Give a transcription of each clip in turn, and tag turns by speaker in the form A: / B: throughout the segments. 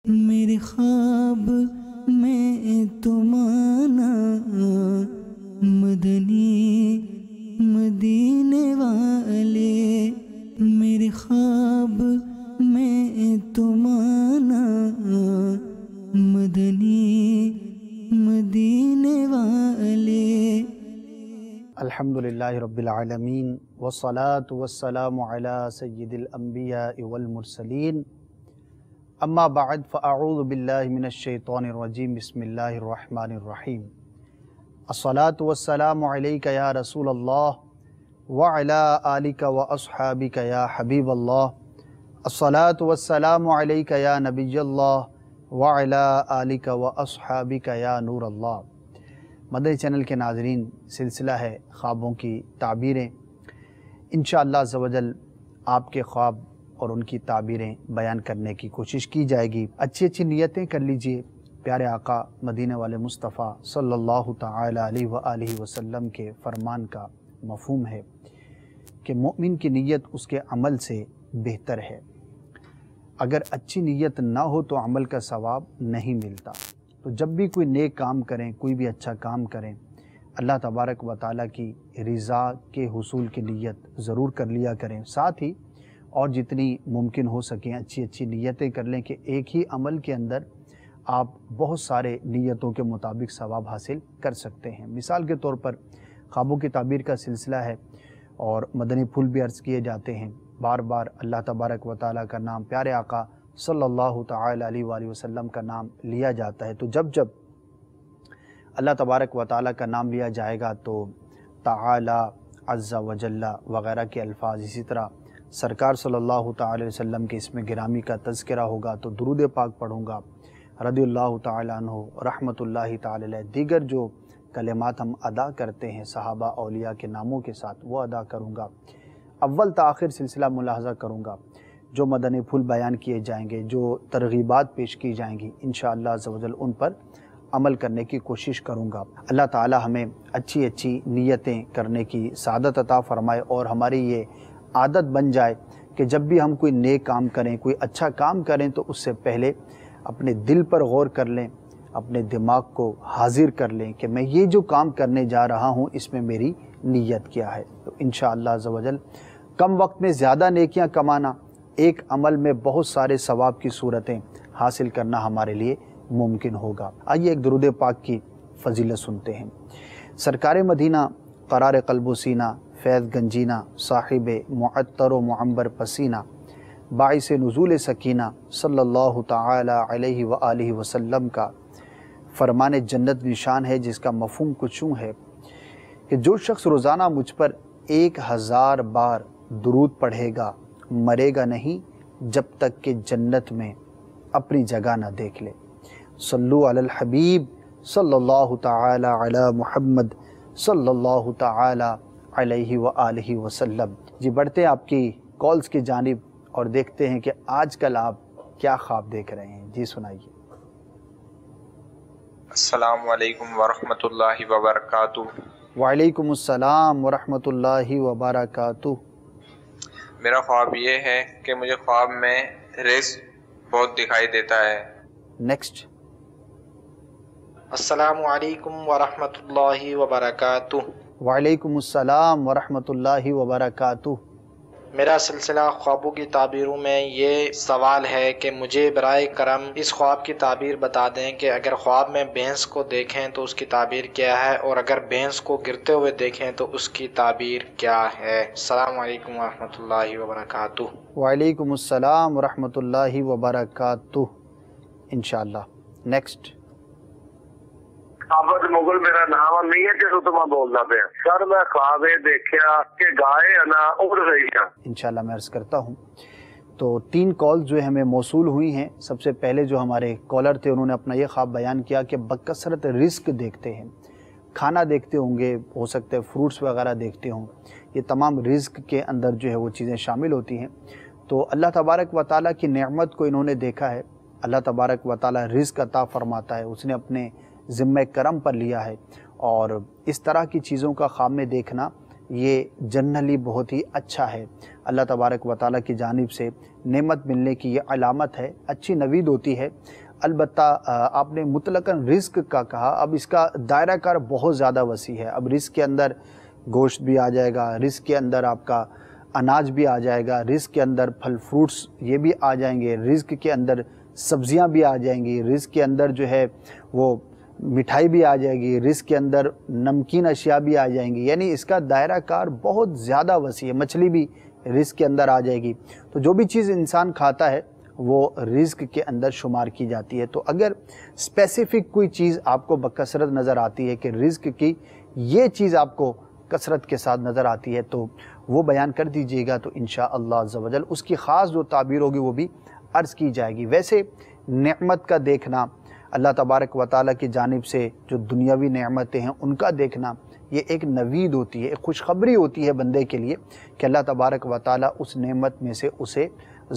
A: میرے خواب میں تمہارا مدنی مدینے والے، میرے خواب میں تمہارا مدنی مدینے والے۔
B: الحمدللہ رب العالمین والصلاة والسلام علی سید الانبیاء والمرسلین، اما بعد فاعوذ باللہ من الشیطان الرجیم، بسم اللہ الرحمن الرحیم۔ الصلاة والسلام علیک یا رسول اللہ وعلی آلک واصحابک یا حبیب اللہ، الصلاة والسلام علیک یا نبی اللہ وعلی آلک واصحابک یا نور اللہ۔ مدنی چینل کے ناظرین، سلسلہ ہے خوابوں کی تعبیریں۔ انشاءاللہ عز و جل آپ کے خواب اور ان کی تعبیریں بیان کرنے کی کوشش کی جائے گی۔ اچھی اچھی نیتیں کر لیجئے۔ پیارے آقا مدینہ والے مصطفیٰ صلی اللہ تعالی علیہ وآلہ وسلم کے فرمان کا مفہوم ہے کہ مومن کی نیت اس کے عمل سے بہتر ہے۔ اگر اچھی نیت نہ ہو تو عمل کا ثواب نہیں ملتا۔ تو جب بھی کوئی نیک کام کریں، کوئی بھی اچھا کام کریں، اللہ تبارک و تعالیٰ کی رضا کے حصول کی نیت ضرور کر لیا کریں۔ ساتھ ہی اور جتنی ممکن ہو سکیں اچھی اچھی نیتیں کر لیں کہ ایک ہی عمل کے اندر آپ بہت سارے نیتوں کے مطابق ثواب حاصل کر سکتے ہیں۔ مثال کے طور پر خوابوں کی تعبیر کا سلسلہ ہے اور مدنی پھول بھی عرض کیے جاتے ہیں۔ بار بار اللہ تبارک و تعالیٰ کا نام، پیارے آقا صلی اللہ تعالی علیہ وآلہ وسلم کا نام لیا جاتا ہے۔ تو جب جب اللہ تبارک و تعالیٰ کا نام لیا جائے گا تو تعالی، عز و جل وغیرہ کے الفاظ، اسی طرح سرکار صلی اللہ تعالی علیہ وسلم کے اسم گرامی کا تذکرہ ہوگا تو درود پاک پڑھوں گا، رضی اللہ تعالی عنہ، رحمت اللہ تعالی علیہ، دیگر جو کلمات ہم ادا کرتے ہیں صحابہ اولیاء کے ناموں کے ساتھ وہ ادا کروں گا۔ اول تا آخر سلسلہ ملاحظہ کروں گا۔ جو مدنی پھول بیان کیے جائیں گے، جو ترغیبات پیش کی جائیں گی، انشاءاللہ عز و جل ان پر عمل کرنے کی کوشش کروں گا۔ اللہ تعالی ہمیں اچھی اچھی نیتیں کرنے کی سعادت عطا فرمائے اور ہماری یہ عادت بن جائے کہ جب بھی ہم کوئی نیک کام کریں، کوئی اچھا کام کریں تو اس سے پہلے اپنے دل پر غور کر لیں، اپنے دماغ کو حاضر کر لیں کہ میں یہ جو کام کرنے جا رہا ہوں اس میں میری نیت کیا ہے۔ تو انشاءاللہ عز و جل کم وقت میں زیادہ نیکیاں کمانا، ایک عمل میں بہت سارے ثواب کی صورتیں حاصل کرنا ہمارے لیے ممکن ہوگا۔ آئیے ایک درود پاک کی فضیلت سنتے ہیں۔ سرکار مدینہ، قرار قلب و سینہ، فیض گنجینہ، صاحب معطر و معمبر پسینہ، باعث نزول سکینہ صلی اللہ تعالی علیہ وآلہ وسلم کا فرمان جنت نشان ہے، جس کا مفہوم کچھ یوں ہے کہ جو شخص روزانہ مجھ پر 1000 بار درود پڑھے گا مرے گا نہیں جب تک کہ جنت میں اپنی جگہ نہ دیکھ لے۔ صلو علی الحبیب صلی اللہ تعالی علی محمد صلی اللہ تعالی علیہ وآلہ وسلم۔ جی بڑھتے ہیں آپ کی کالز کی جانب اور دیکھتے ہیں کہ آج کل آپ کیا خواب دیکھ رہے ہیں۔ جی سنائیے۔
C: السلام علیکم ورحمۃ اللہ وبرکاتہ۔
B: وعلیکم السلام ورحمۃ اللہ وبرکاتہ۔
C: میرا خواب یہ ہے کہ مجھے خواب میں رزق بہت دکھائی دیتا ہے۔
B: نیکسٹ۔
D: السلام علیکم ورحمۃ اللہ وبرکاتہ۔
B: وعلیکم السلام ورحمۃ اللہ وبرکاتہ۔
D: میرا سلسلہ خوابوں کی تعبیروں میں یہ سوال ہے کہ مجھے برائے کرم اس خواب کی تعبیر بتا دیں کہ اگر خواب میں بھینس کو دیکھیں تو اس کی تعبیر کیا ہے، اور اگر بھینس کو گرتے ہوئے دیکھیں تو اس کی تعبیر کیا ہے۔ السلام علیکم ورحمۃ اللہ وبرکاتہ۔
B: وعلیکم السلام ورحمۃ اللہ وبرکاتہ۔ انشاءاللہ۔ نیکسٹ۔
E: ਆਫਤ ਮੁਗਲ ਮੇਰਾ ਨਾਮ ਆ, ਮੀਆਂ ਕਿਸੋਂ ਤੋਂ ਮੈਂ ਬੋਲਦਾ ਪਿਆ ਸਰ। ਮੈਂ ਖਾਵੇ ਦੇਖਿਆ کہ گائے انا اڑ رہی ہیں۔
B: انشاءاللہ میں عرض کرتا ہوں۔ تو 3 کالز جو ہمیں موصول ہوئی ہیں۔ سب سے پہلے جو ہمارے کالر تھے انہوں نے اپنا یہ خواب بیان کیا کہ بکثرت رزق دیکھتے ہیں، کھانا دیکھتے ہوں گے، ہو سکتا ہے فروٹس وغیرہ دیکھتے ہوں۔ یہ تمام رزق کے اندر جو ہے وہ چیزیں شامل ہوتی ہیں۔ تو اللہ تبارک و تعالیٰ کی نعمت کو انہوں نے دیکھا ہے۔ اللہ تبارک و تعالیٰ رزق عطا فرماتا ہے، اس نے اپنے ذمہ کرم پر لیا ہے، اور اس طرح کی چیزوں کا خواب میں دیکھنا یہ جنرلی بہت ہی اچھا ہے۔ اللہ تبارک و تعالیٰ کی جانب سے نعمت ملنے کی یہ علامت ہے، اچھی نوید ہوتی ہے۔ البتہ آپ نے مطلقاً رزق کا کہا، اب اس کا دائرہ کار بہت زیادہ وسیع ہے۔ اب رزق کے اندر گوشت بھی آ جائے گا، رزق کے اندر آپ کا اناج بھی آ جائے گا، رزق کے اندر پھل فروٹس یہ بھی آ جائیں گے، رزق کے اندر سبزیاں بھی آ جائیں گی، رزق کے اندر جو ہے وہ مٹھائی بھی آ جائے گی، رزق کے اندر نمکین اشیاء بھی آ جائیں گی، یعنی اس کا دائرہ کار بہت زیادہ وسیع ہے۔ مچھلی بھی رزق کے اندر آ جائے گی۔ تو جو بھی چیز انسان کھاتا ہے وہ رزق کے اندر شمار کی جاتی ہے۔ تو اگر اسپیسیفک کوئی چیز آپ کو بکثرت نظر آتی ہے کہ رزق کی یہ چیز آپ کو کثرت کے ساتھ نظر آتی ہے تو وہ بیان کر دیجئے گا، تو انشاءاللہ عز و جل اس کی خاص جو تعبیر ہوگی وہ بھی عرض کی جائے گی۔ ویسے نعمت کا دیکھنا، اللہ تبارک و تعالیٰ کی جانب سے جو دنیاوی نعمتیں ہیں ان کا دیکھنا، یہ ایک نوید ہوتی ہے، ایک خوشخبری ہوتی ہے بندے کے لیے کہ اللہ تبارک و تعالیٰ اس نعمت میں سے اسے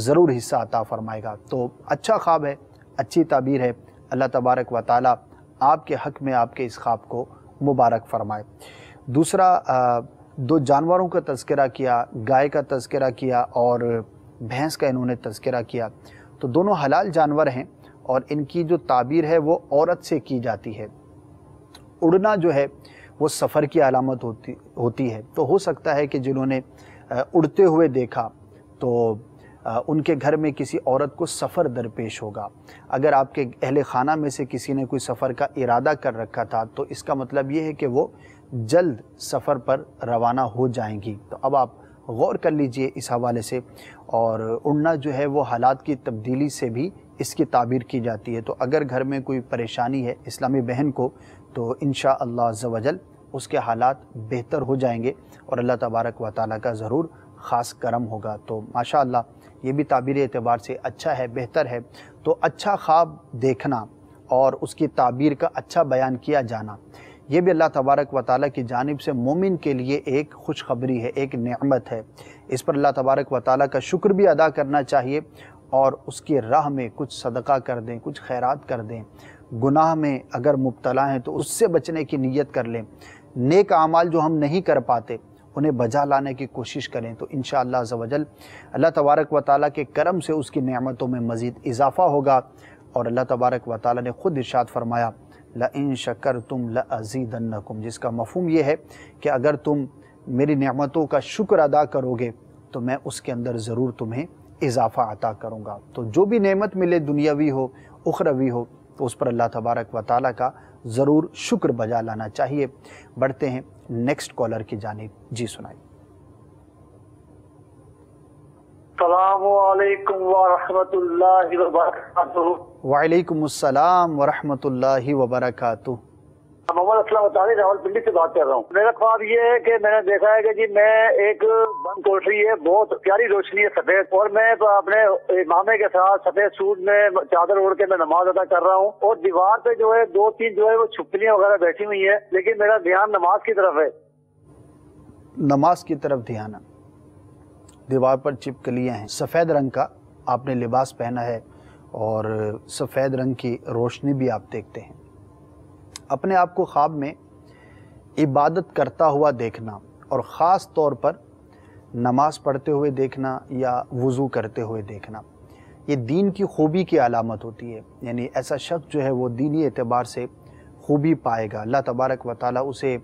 B: ضرور حصہ عطا فرمائے گا۔ تو اچھا خواب ہے، اچھی تعبیر ہے، اللہ تبارک و تعالیٰ آپ کے حق میں آپ کے اس خواب کو مبارک فرمائے۔ دوسرا، دو جانوروں کا تذکرہ کیا، گائے کا تذکرہ کیا اور بھینس کا انہوں نے تذکرہ کیا۔ تو دونوں حلال جانور ہیں اور ان کی جو تعبیر ہے وہ عورت سے کی جاتی ہے۔ اڑنا جو ہے وہ سفر کی علامت ہوتی ہے، تو ہو سکتا ہے کہ جنہوں نے اڑتے ہوئے دیکھا تو ان کے گھر میں کسی عورت کو سفر درپیش ہوگا۔ اگر آپ کے اہل خانہ میں سے کسی نے کوئی سفر کا ارادہ کر رکھا تھا تو اس کا مطلب یہ ہے کہ وہ جلد سفر پر روانہ ہو جائیں گی۔ تو اب آپ غور کر لیجئے اس حوالے سے۔ اور اڑنا جو ہے وہ حالات کی تبدیلی سے بھی اس کی تعبیر کی جاتی ہے۔ تو اگر گھر میں کوئی پریشانی ہے اسلامی بہن کو تو انشاءاللہ عز و جل اس کے حالات بہتر ہو جائیں گے اور اللہ تبارک و تعالیٰ کا ضرور خاص کرم ہوگا۔ تو ماشاءاللہ یہ بھی تعبیر اعتبار سے اچھا ہے، بہتر ہے۔ تو اچھا خواب دیکھنا اور اس کی تعبیر کا اچھا بیان کیا جانا، یہ بھی اللہ تبارک و تعالیٰ کی جانب سے مومن کے لیے ایک خوشخبری ہے، ایک نعمت ہے۔ اس پر اللہ تبارک و تعالیٰ کا شکر بھی ادا کرنا چاہیے اور اس کی راہ میں کچھ صدقہ کر دیں، کچھ خیرات کر دیں۔ گناہ میں اگر مبتلا ہیں تو اس سے بچنے کی نیت کر لیں۔ نیک اعمال جو ہم نہیں کر پاتے انہیں بجا لانے کی کوشش کریں تو انشاءاللہ عز و جل اللہ تبارک و تعالیٰ کے کرم سے اس کی نعمتوں میں مزید اضافہ ہوگا۔ اور اللہ تبارک و تعالیٰ نے خود ارشاد فرمایا لَإِن شَكَرْتُمْ لَأَزِيدَنَّكُمْ، جس کا مفہوم یہ ہے کہ اگر تم میری نعمتوں کا شکر ادا کرو گے تو میں اس کے اندر ضرور تمہیں اضافہ عطا کروں گا۔ تو جو بھی نعمت ملے، دنیاوی ہو اخروی ہو، تو اس پر اللہ تبارک و تعالیٰ کا ضرور شکر بجا لانا چاہیے۔ بڑھتے ہیں نیکسٹ کالر کی جانب۔ جی سنائیں۔
E: السلام علیکم ورحمۃ اللہ وبرکاتہ۔
B: وعلیکم السلام ورحمۃ اللہ وبرکاتہ۔
E: محمد اسلم اتاری راولپنڈی سے بات کر رہا ہوں۔ میرا خواب یہ ہے کہ میں نے دیکھا ہے کہ جی میں ایک بند کوٹری ہے، بہت پیاری روشنی ہے سفید، اور میں اپنے امامے کے ساتھ سفید سوٹ میں چادر اوڑھ کے میں نماز ادا کر رہا ہوں، اور دیوار پہ جو ہے دو تین جو ہے وہ چھپکلیاں وغیرہ بیٹھی ہوئی ہیں، لیکن میرا دھیان نماز کی طرف ہے۔
B: نماز کی طرف دھیان ہے، دیوار پر چھپکلیاں ہیں، سفید رنگ کا آپ نے لباس پہنا ہے اور سفید رنگ کی روشنی بھی آپ دیکھتے ہیں۔ اپنے آپ کو خواب میں عبادت کرتا ہوا دیکھنا اور خاص طور پر نماز پڑھتے ہوئے دیکھنا یا وضو کرتے ہوئے دیکھنا، یہ دین کی خوبی کی علامت ہوتی ہے۔ یعنی ایسا شخص جو ہے وہ دینی اعتبار سے خوبی پائے گا، اللہ تبارک و تعالیٰ اسے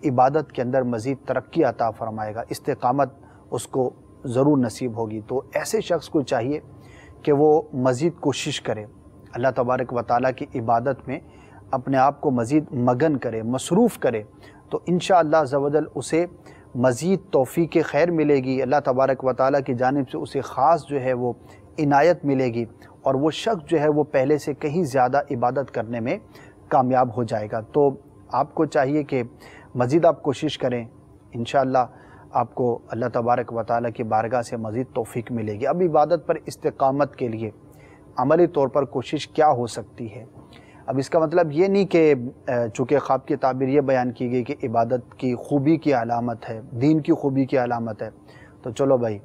B: عبادت کے اندر مزید ترقی عطا فرمائے گا، استقامت اس کو ضرور نصیب ہوگی۔ تو ایسے شخص کو چاہیے کہ وہ مزید کوشش کرے، اللہ تبارک و تعالیٰ کی عبادت میں اپنے آپ کو مزید مگن کرے، مصروف کرے، تو انشاءاللہ عز و جل اسے مزید توفیق خیر ملے گی، اللہ تبارک و تعالیٰ کی جانب سے اسے خاص جو ہے وہ عنایت ملے گی، اور وہ شخص جو ہے وہ پہلے سے کہیں زیادہ عبادت کرنے میں کامیاب ہو جائے گا۔ تو آپ کو چاہیے کہ مزید آپ کوشش کریں، انشاءاللہ آپ کو اللہ تبارک و تعالیٰ کی بارگاہ سے مزید توفیق ملے گی۔ اب عبادت پر استقامت کے لیے عملی طور پر کوشش کیا ہو سکتی ہے؟ اب اس کا مطلب یہ نہیں کہ چونکہ خواب کی تعبیر یہ بیان کی گئی کہ عبادت کی خوبی کی علامت ہے، دین کی خوبی کی علامت ہے، تو چلو بھائی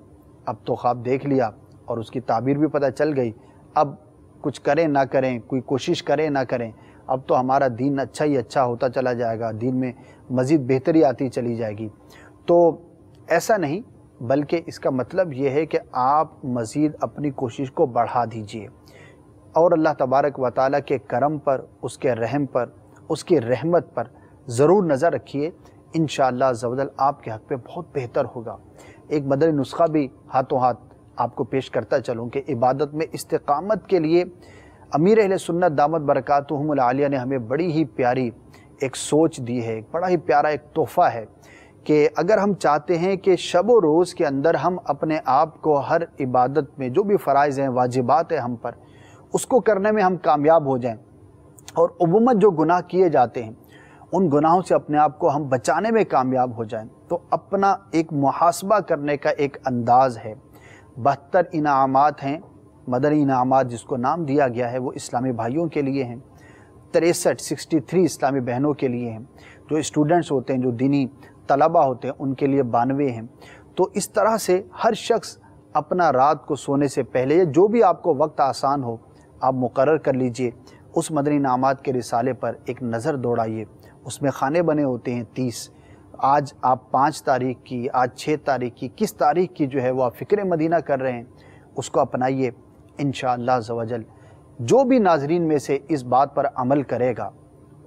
B: اب تو خواب دیکھ لیا اور اس کی تعبیر بھی پتہ چل گئی، اب کچھ کریں نہ کریں، کوئی کوشش کریں نہ کریں، اب تو ہمارا دین اچھا ہی اچھا ہوتا چلا جائے گا، دین میں مزید بہتری آتی چلی جائے گی۔ تو ایسا نہیں، بلکہ اس کا مطلب یہ ہے کہ آپ مزید اپنی کوشش کو بڑھا دیجئے اور اللہ تبارک و تعالیٰ کے کرم پر، اس کے رحم پر، اس کی رحمت پر ضرور نظر رکھیے۔ انشاءاللہ عز و جل آپ کے حق پہ بہت بہتر ہوگا۔ ایک مدنی نسخہ بھی ہاتھوں ہاتھ آپ کو پیش کرتا چلوں کہ عبادت میں استقامت کے لیے امیر اہل سنت دامت برکاتہم العالیہ نے ہمیں بڑی ہی پیاری ایک سوچ دی ہے، بڑا ہی پیارا ایک تحفہ ہے کہ اگر ہم چاہتے ہیں کہ شب و روز کے اندر ہم اپنے آپ کو ہر عبادت میں جو بھی فرائض ہیں، واجبات ہیں ہم پر، اس کو کرنے میں ہم کامیاب ہو جائیں، اور عموماً جو گناہ کیے جاتے ہیں ان گناہوں سے اپنے آپ کو ہم بچانے میں کامیاب ہو جائیں، تو اپنا ایک محاسبہ کرنے کا ایک انداز ہے۔ 72 انعامات ہیں، مدنی انعامات جس کو نام دیا گیا ہے، وہ اسلامی بھائیوں کے لیے ہیں، 63 اسلامی بہنوں کے لیے ہیں، جو اسٹوڈنٹس ہوتے ہیں، جو دینی طلبہ ہوتے ہیں، ان کے لیے 92 ہیں۔ تو اس طرح سے ہر شخص اپنا رات کو سونے سے پہلے جو بھی آپ کو وقت آسان ہو آپ مقرر کر لیجئے، اس مدنی انعامات کے رسالے پر ایک نظر دوڑائیے۔ اس میں خانے بنے ہوتے ہیں 30۔ آج آپ 5 تاریخ کی، آج 6 تاریخ کی، کس تاریخ کی جو ہے وہ آپ فکر مدینہ کر رہے ہیں، اس کو اپنائیے۔ انشاءاللہ عز و جل جو بھی ناظرین میں سے اس بات پر عمل کرے گا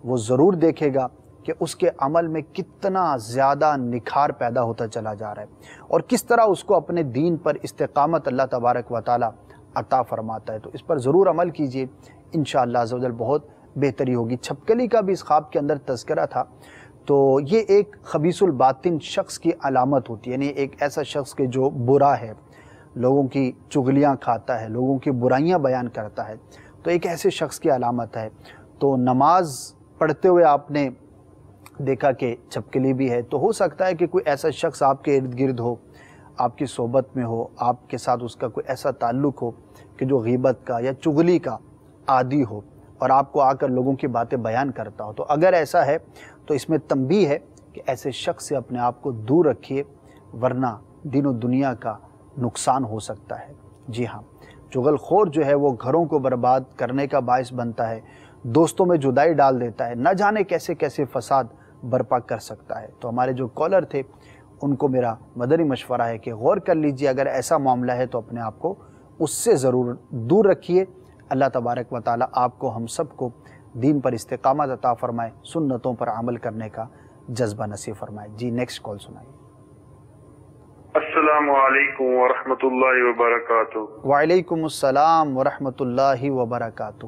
B: وہ ضرور دیکھے گا کہ اس کے عمل میں کتنا زیادہ نکھار پیدا ہوتا چلا جا رہا ہے، اور کس طرح اس کو اپنے دین پر استقامت اللہ تبارک و تعالی عطا فرماتا ہے۔ تو اس پر ضرور عمل کیجئے، انشاءاللہ عز و جل بہت بہتری ہوگی۔ چھپکلی کا بھی اس خواب کے اندر تذکرہ تھا، تو یہ ایک خبیث الباطن شخص کی علامت ہوتی ہے، یعنی ایک ایسا شخص کہ جو برا ہے، لوگوں کی چغلیاں کھاتا ہے، لوگوں کی برائیاں بیان کرتا ہے، تو ایک ایسے شخص کی علامت ہے۔ تو نماز پڑھتے ہوئے آپ نے دیکھا کہ چھپکلی بھی ہے، تو ہو سکتا ہے کہ کوئی ایسا شخص آپ کے ارد گرد ہو، آپ کی صحبت میں ہو، آپ کے ساتھ اس کا کوئی ایسا تعلق ہو کہ جو غیبت کا یا چغلی کا عادی ہو اور آپ کو آ کر لوگوں کی باتیں بیان کرتا ہو۔ تو اگر ایسا ہے تو اس میں تنبیہ ہے کہ ایسے شخص سے اپنے آپ کو دور رکھیے، ورنہ دین و دنیا کا نقصان ہو سکتا ہے۔ جی ہاں، چغل خور جو ہے وہ گھروں کو برباد کرنے کا باعث بنتا ہے، دوستوں میں جدائی ڈال دیتا ہے، نہ جانے کیسے کیسے فساد برپا کر سکتا ہے۔ تو ہمارے جو کالر تھے ان کو میرا مدنی مشورہ ہے کہ غور کر لیجئے، اگر ایسا معاملہ ہے تو اپنے آپ کو اس سے ضرور دور رکھیے۔ اللہ تبارک و تعالی آپ کو، ہم سب کو دین پر استقامت عطا فرمائے، سنتوں پر عمل کرنے کا جذبہ نصیب فرمائے۔ جی نیکسٹ کال سنائیے۔
F: السلام علیکم ورحمۃ اللہ وبرکاتہ۔
B: وعلیکم السلام ورحمۃ اللہ وبرکاتہ۔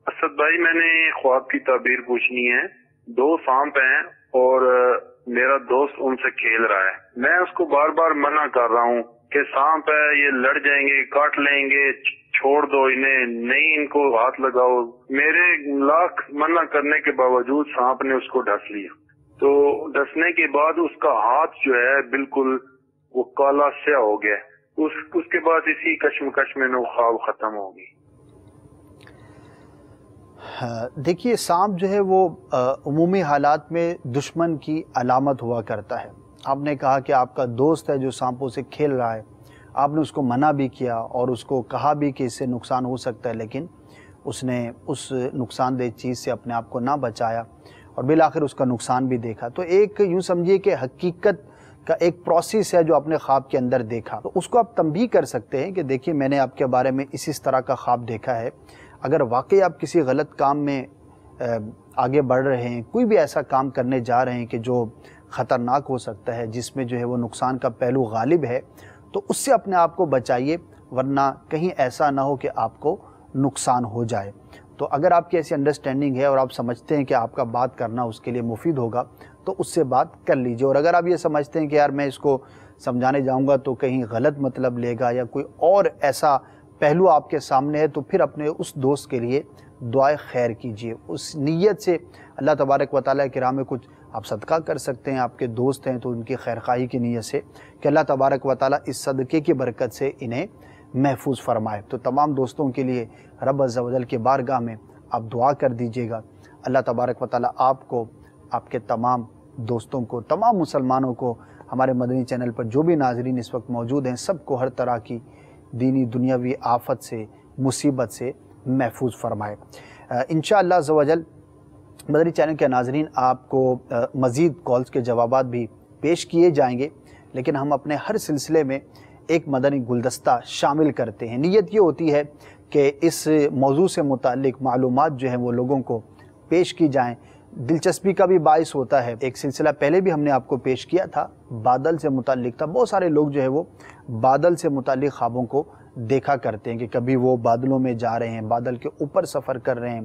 F: اسد بھائی، میں نے خواب کی تعبیر پوچھنی ہے۔ 2 سانپ ہیں اور میرا دوست ان سے کھیل رہا ہے، میں اس کو بار بار منع کر رہا ہوں کہ سانپ ہے، یہ لڑ جائیں گے، کاٹ لیں گے، چھوڑ دو انہیں، نہیں ان کو ہاتھ لگاؤ۔ میرے لاکھ منع کرنے کے باوجود سانپ نے اس کو ڈس لیا، تو ڈسنے کے بعد اس کا ہاتھ جو ہے بالکل وہ کالا سیاہ ہو گیا۔ اس کے بعد اسی کشمکش میں وہ خواب ختم ہو گئی۔
B: دیکھیے، سانپ جو ہے وہ عمومی حالات میں دشمن کی علامت ہوا کرتا ہے۔ آپ نے کہا کہ آپ کا دوست ہے جو سانپوں سے کھیل رہا ہے، آپ نے اس کو منع بھی کیا اور اس کو کہا بھی کہ اس سے نقصان ہو سکتا ہے، لیکن اس نے اس نقصان دہ چیز سے اپنے آپ کو نہ بچایا اور بالآخر اس کا نقصان بھی دیکھا۔ تو ایک یوں سمجھیے کہ حقیقت کا ایک پروسیس ہے جو آپ نے خواب کے اندر دیکھا، تو اس کو آپ تنبیہ کر سکتے ہیں کہ دیکھیے میں نے آپ کے بارے میں اس طرح کا خواب دیکھا ہے، اگر واقعی آپ کسی غلط کام میں آگے بڑھ رہے ہیں، کوئی بھی ایسا کام کرنے جا رہے ہیں کہ جو خطرناک ہو سکتا ہے، جس میں جو ہے وہ نقصان کا پہلو غالب ہے، تو اس سے اپنے آپ کو بچائیے، ورنہ کہیں ایسا نہ ہو کہ آپ کو نقصان ہو جائے۔ تو اگر آپ کی ایسی انڈرسٹینڈنگ ہے اور آپ سمجھتے ہیں کہ آپ کا بات کرنا اس کے لیے مفید ہوگا تو اس سے بات کر لیجئے، اور اگر آپ یہ سمجھتے ہیں کہ یار میں اس کو سمجھانے جاؤں گا تو کہیں غلط مطلب لے گا یا کوئی اور ایسا پہلو آپ کے سامنے ہے، تو پھر اپنے اس دوست کے لیے دعائے خیر کیجئے، اس نیت سے اللہ تبارک و تعالیٰ کی راہ میں کچھ آپ صدقہ کر سکتے ہیں، آپ کے دوست ہیں تو ان کی خیر خواہی کی نیت سے کہ اللہ تبارک و تعالیٰ اس صدقے کی برکت سے انہیں محفوظ فرمائے۔ تو تمام دوستوں کے لیے رب عز و جل کی بارگاہ میں آپ دعا کر دیجئے گا، اللہ تبارک و تعالیٰ آپ کو، آپ کے تمام دوستوں کو، تمام مسلمانوں کو، ہمارے مدنی چینل پر جو بھی ناظرین اس وقت موجود ہیں، سب کو ہر طرح کی دینی دنیاوی آفت سے، مصیبت سے محفوظ فرمائے۔ انشاءاللہ عز و جل مدنی چینل کے ناظرین آپ کو مزید کالز کے جوابات بھی پیش کیے جائیں گے، لیکن ہم اپنے ہر سلسلے میں ایک مدنی گلدستہ شامل کرتے ہیں۔ نیت یہ ہوتی ہے کہ اس موضوع سے متعلق معلومات جو ہیں وہ لوگوں کو پیش کی جائیں، دلچسپی کا بھی باعث ہوتا ہے۔ ایک سلسلہ پہلے بھی ہم نے آپ کو پیش کیا تھا، بادل سے متعلق تھا۔ بہت سارے لوگ جو ہے وہ بادل سے متعلق خوابوں کو دیکھا کرتے ہیں کہ کبھی وہ بادلوں میں جا رہے ہیں، بادل کے اوپر سفر کر رہے ہیں،